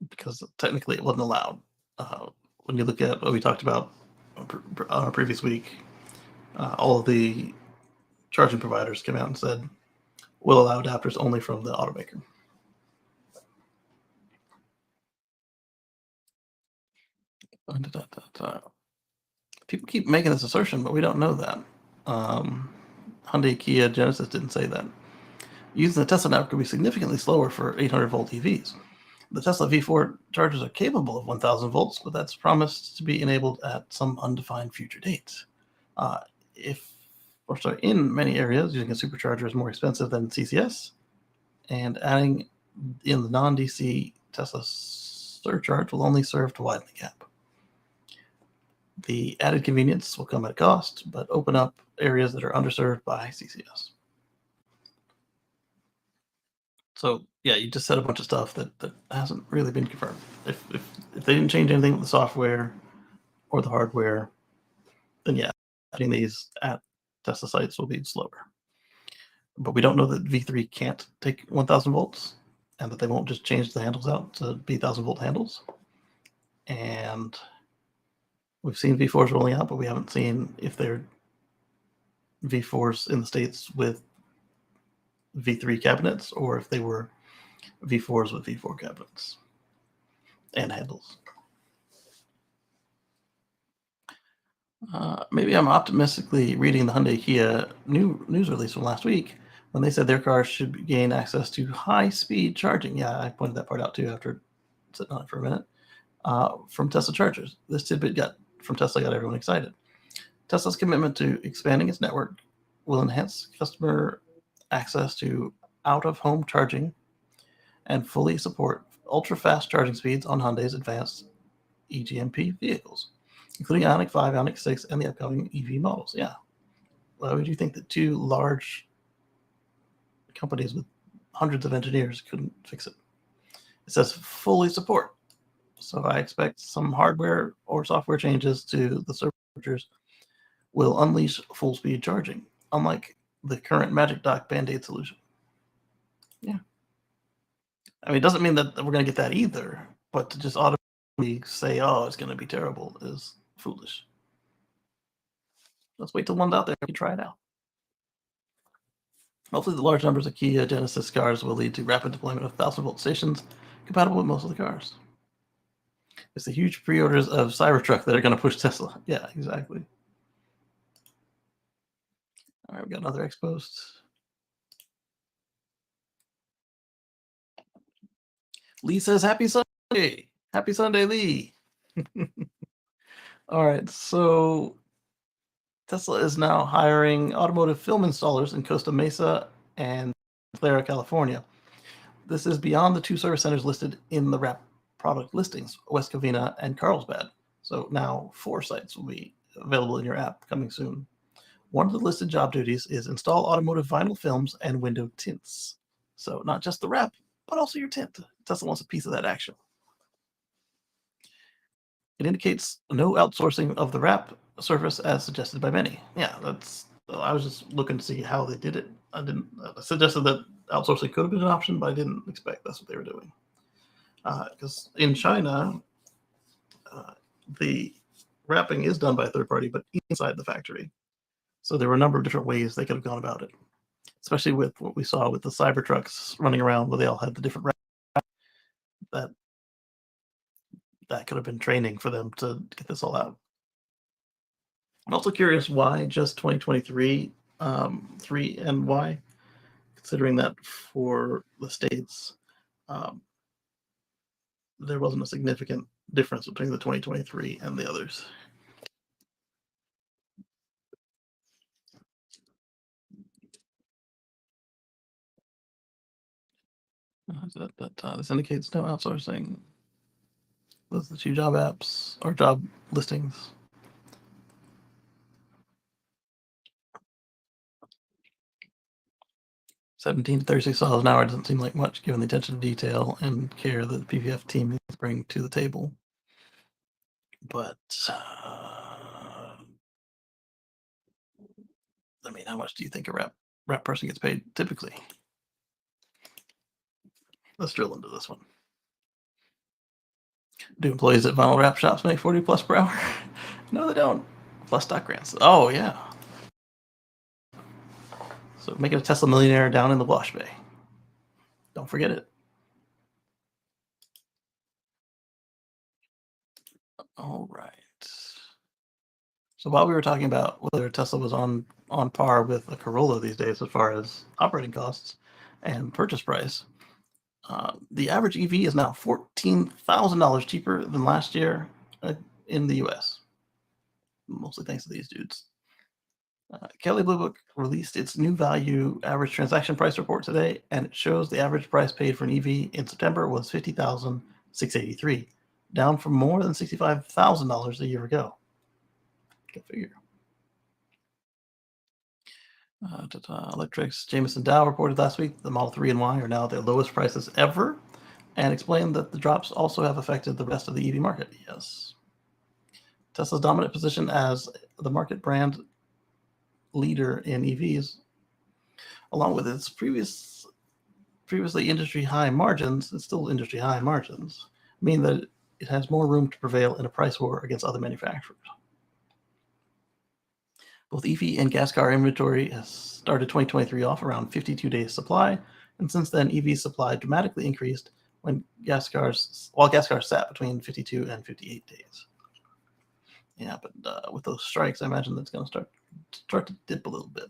Because technically it wasn't allowed. When you look at what we talked about on a previous week, all of the charging providers came out and said, we'll allow adapters only from the automaker. People keep making this assertion, but we don't know that. Hyundai, Kia, Genesis didn't say that. Using the Tesla network could be significantly slower for 800-volt EVs. The Tesla V4 chargers are capable of 1,000 volts, but that's promised to be enabled at some undefined future date. In many areas, using a supercharger is more expensive than CCS, and adding in the non-DC Tesla surcharge will only serve to widen the gap. The added convenience will come at a cost, but open up areas that are underserved by CCS. So yeah, you just said a bunch of stuff that hasn't really been confirmed. If they didn't change anything with the software or the hardware, then yeah, getting these at Tesla sites will be slower. But we don't know that V3 can't take 1,000 volts, and that they won't just change the handles out to be 1,000-volt handles. And we've seen V4s rolling out, but we haven't seen if they're V4s in the States with V3 cabinets or if they were V4s with V4 cabinets and handles. Maybe I'm optimistically reading the Hyundai Kia news release from last week when they said their cars should gain access to high-speed charging. Yeah, I pointed that part out too after sitting on it for a minute. From Tesla chargers. This tidbit from Tesla got everyone excited. Tesla's commitment to expanding its network will enhance customer access to out-of-home charging and fully support ultra-fast charging speeds on Hyundai's advanced EGMP vehicles, including Ioniq 5, Ioniq 6, and the upcoming EV models. Yeah. Why would you think that 2 large companies with hundreds of engineers couldn't fix it? It says fully support. So I expect some hardware or software changes to the superchargers will unleash full-speed charging, unlike the current Magic Dock Band-Aid solution. Yeah. I mean, it doesn't mean that we're going to get that either, but to just automatically say, oh, it's going to be terrible is foolish. Let's wait till one's out there and we can try it out. Hopefully the large numbers of Kia Genesis cars will lead to rapid deployment of 1,000-volt stations compatible with most of the cars. It's the huge pre-orders of Cybertruck that are going to push Tesla. Yeah, exactly. All right, we got another X post. Lee says, happy Sunday. Happy Sunday, Lee. All right, so Tesla is now hiring automotive film installers in Costa Mesa and Clara, California. This is beyond the 2 service centers listed in the wrap product listings, West Covina and Carlsbad. So now 4 sites will be available in your app coming soon. One of the listed job duties is install automotive vinyl films and window tints. So not just the wrap, but also your tint. Tesla wants a piece of that action. It indicates no outsourcing of the wrap surface as suggested by many. Yeah, I was just looking to see how they did it. I suggested that outsourcing could have been an option, but I didn't expect that's what they were doing. Because in China, the wrapping is done by a third party, but inside the factory. So there were a number of different ways they could have gone about it, especially with what we saw with the Cybertrucks running around where they all had the different wrap. That could have been training for them to get this all out. I'm also curious why just 2023, 3 and why, considering that for the States, there wasn't a significant difference between the 2023 and the others. This indicates no outsourcing. Those are the 2 job apps or job listings. $17 to $36 an hour doesn't seem like much given the attention to detail and care that the PVF team needs to bring to the table. But I mean, how much do you think a wrap person gets paid typically? Let's drill into this one. Do employees at vinyl wrap shops make 40 plus per hour? No, they don't. Plus stock grants. Oh yeah. So make it a Tesla millionaire down in the Wash Bay. Don't forget it. All right. So while we were talking about whether Tesla was on par with a Corolla these days as far as operating costs and purchase price, the average EV is now $14,000 cheaper than last year in the US, mostly thanks to these dudes. Kelley Blue Book released its new value average transaction price report today, and it shows the average price paid for an EV in September was $50,683, down from more than $65,000 a year ago. Go figure. Electric's Jameson Dow reported last week the Model 3 and Y are now at their lowest prices ever, and explained that the drops also have affected the rest of the EV market. Yes. Tesla's dominant position as the market brand leader in EVs, along with its previously industry high margins, it's still industry high margins, mean that it has more room to prevail in a price war against other manufacturers. Both EV and gas car inventory has started 2023 off around 52 days supply, and since then EV supply dramatically increased while gas cars sat between 52 and 58 days. Yeah, but with those strikes, I imagine that's going to start to dip a little bit.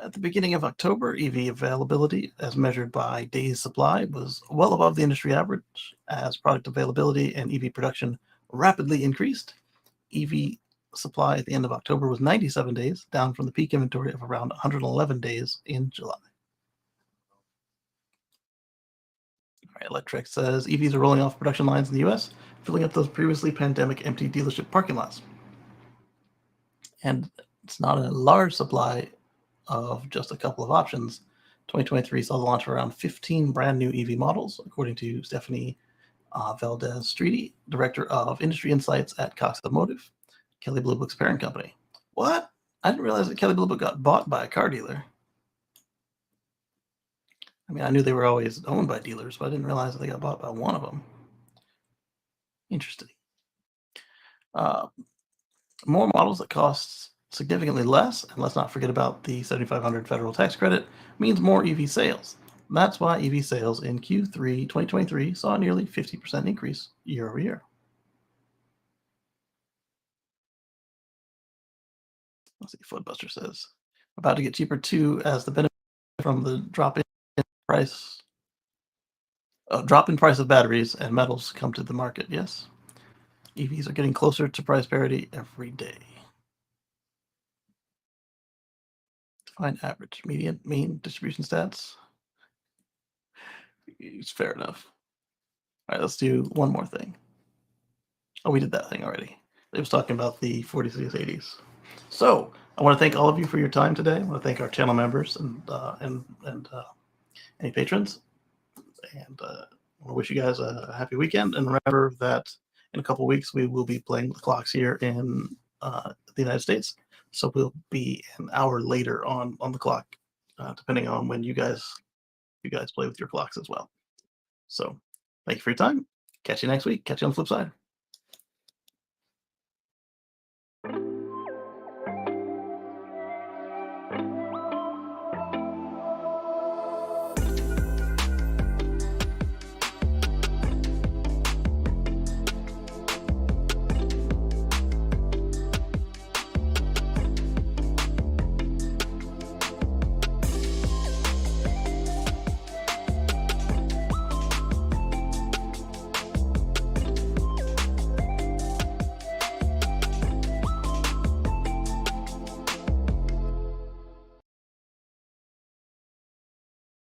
At the beginning of October, EV availability, as measured by days supply, was well above the industry average as product availability and EV production rapidly increased. EV supply at the end of October was 97 days, down from the peak inventory of around 111 days in July. All right, Electrek says EVs are rolling off production lines in the US, filling up those previously pandemic empty dealership parking lots. And it's not a large supply of just a couple of options. 2023 saw the launch of around 15 brand new EV models, according to Stephanie Valdez-Streety, Director of Industry Insights at Cox Automotive, Kelley Blue Book's parent company. What? I didn't realize that Kelley Blue Book got bought by a car dealer. I mean, I knew they were always owned by dealers, but I didn't realize that they got bought by one of them. Interesting. More models that cost significantly less, and let's not forget about the $7,500 federal tax credit, means more EV sales. That's why EV sales in Q3 2023 saw a nearly 50% increase year over year. Let's see, Footbuster says, about to get cheaper too as the benefit from the drop in price of batteries and metals come to the market. Yes, EVs are getting closer to price parity every day. Define average, median, mean, distribution stats. It's fair enough. All right, let's do one more thing. Oh, we did that thing already. It was talking about the 4680s. So I want to thank all of you for your time today. I want to thank our channel members and any patrons. And I want to wish you guys a happy weekend. And remember that in a couple of weeks, we will be playing the clocks here in the United States. So we'll be an hour later on the clock, depending on when you guys play with your clocks as well. So thank you for your time. Catch you next week. Catch you on the flip side.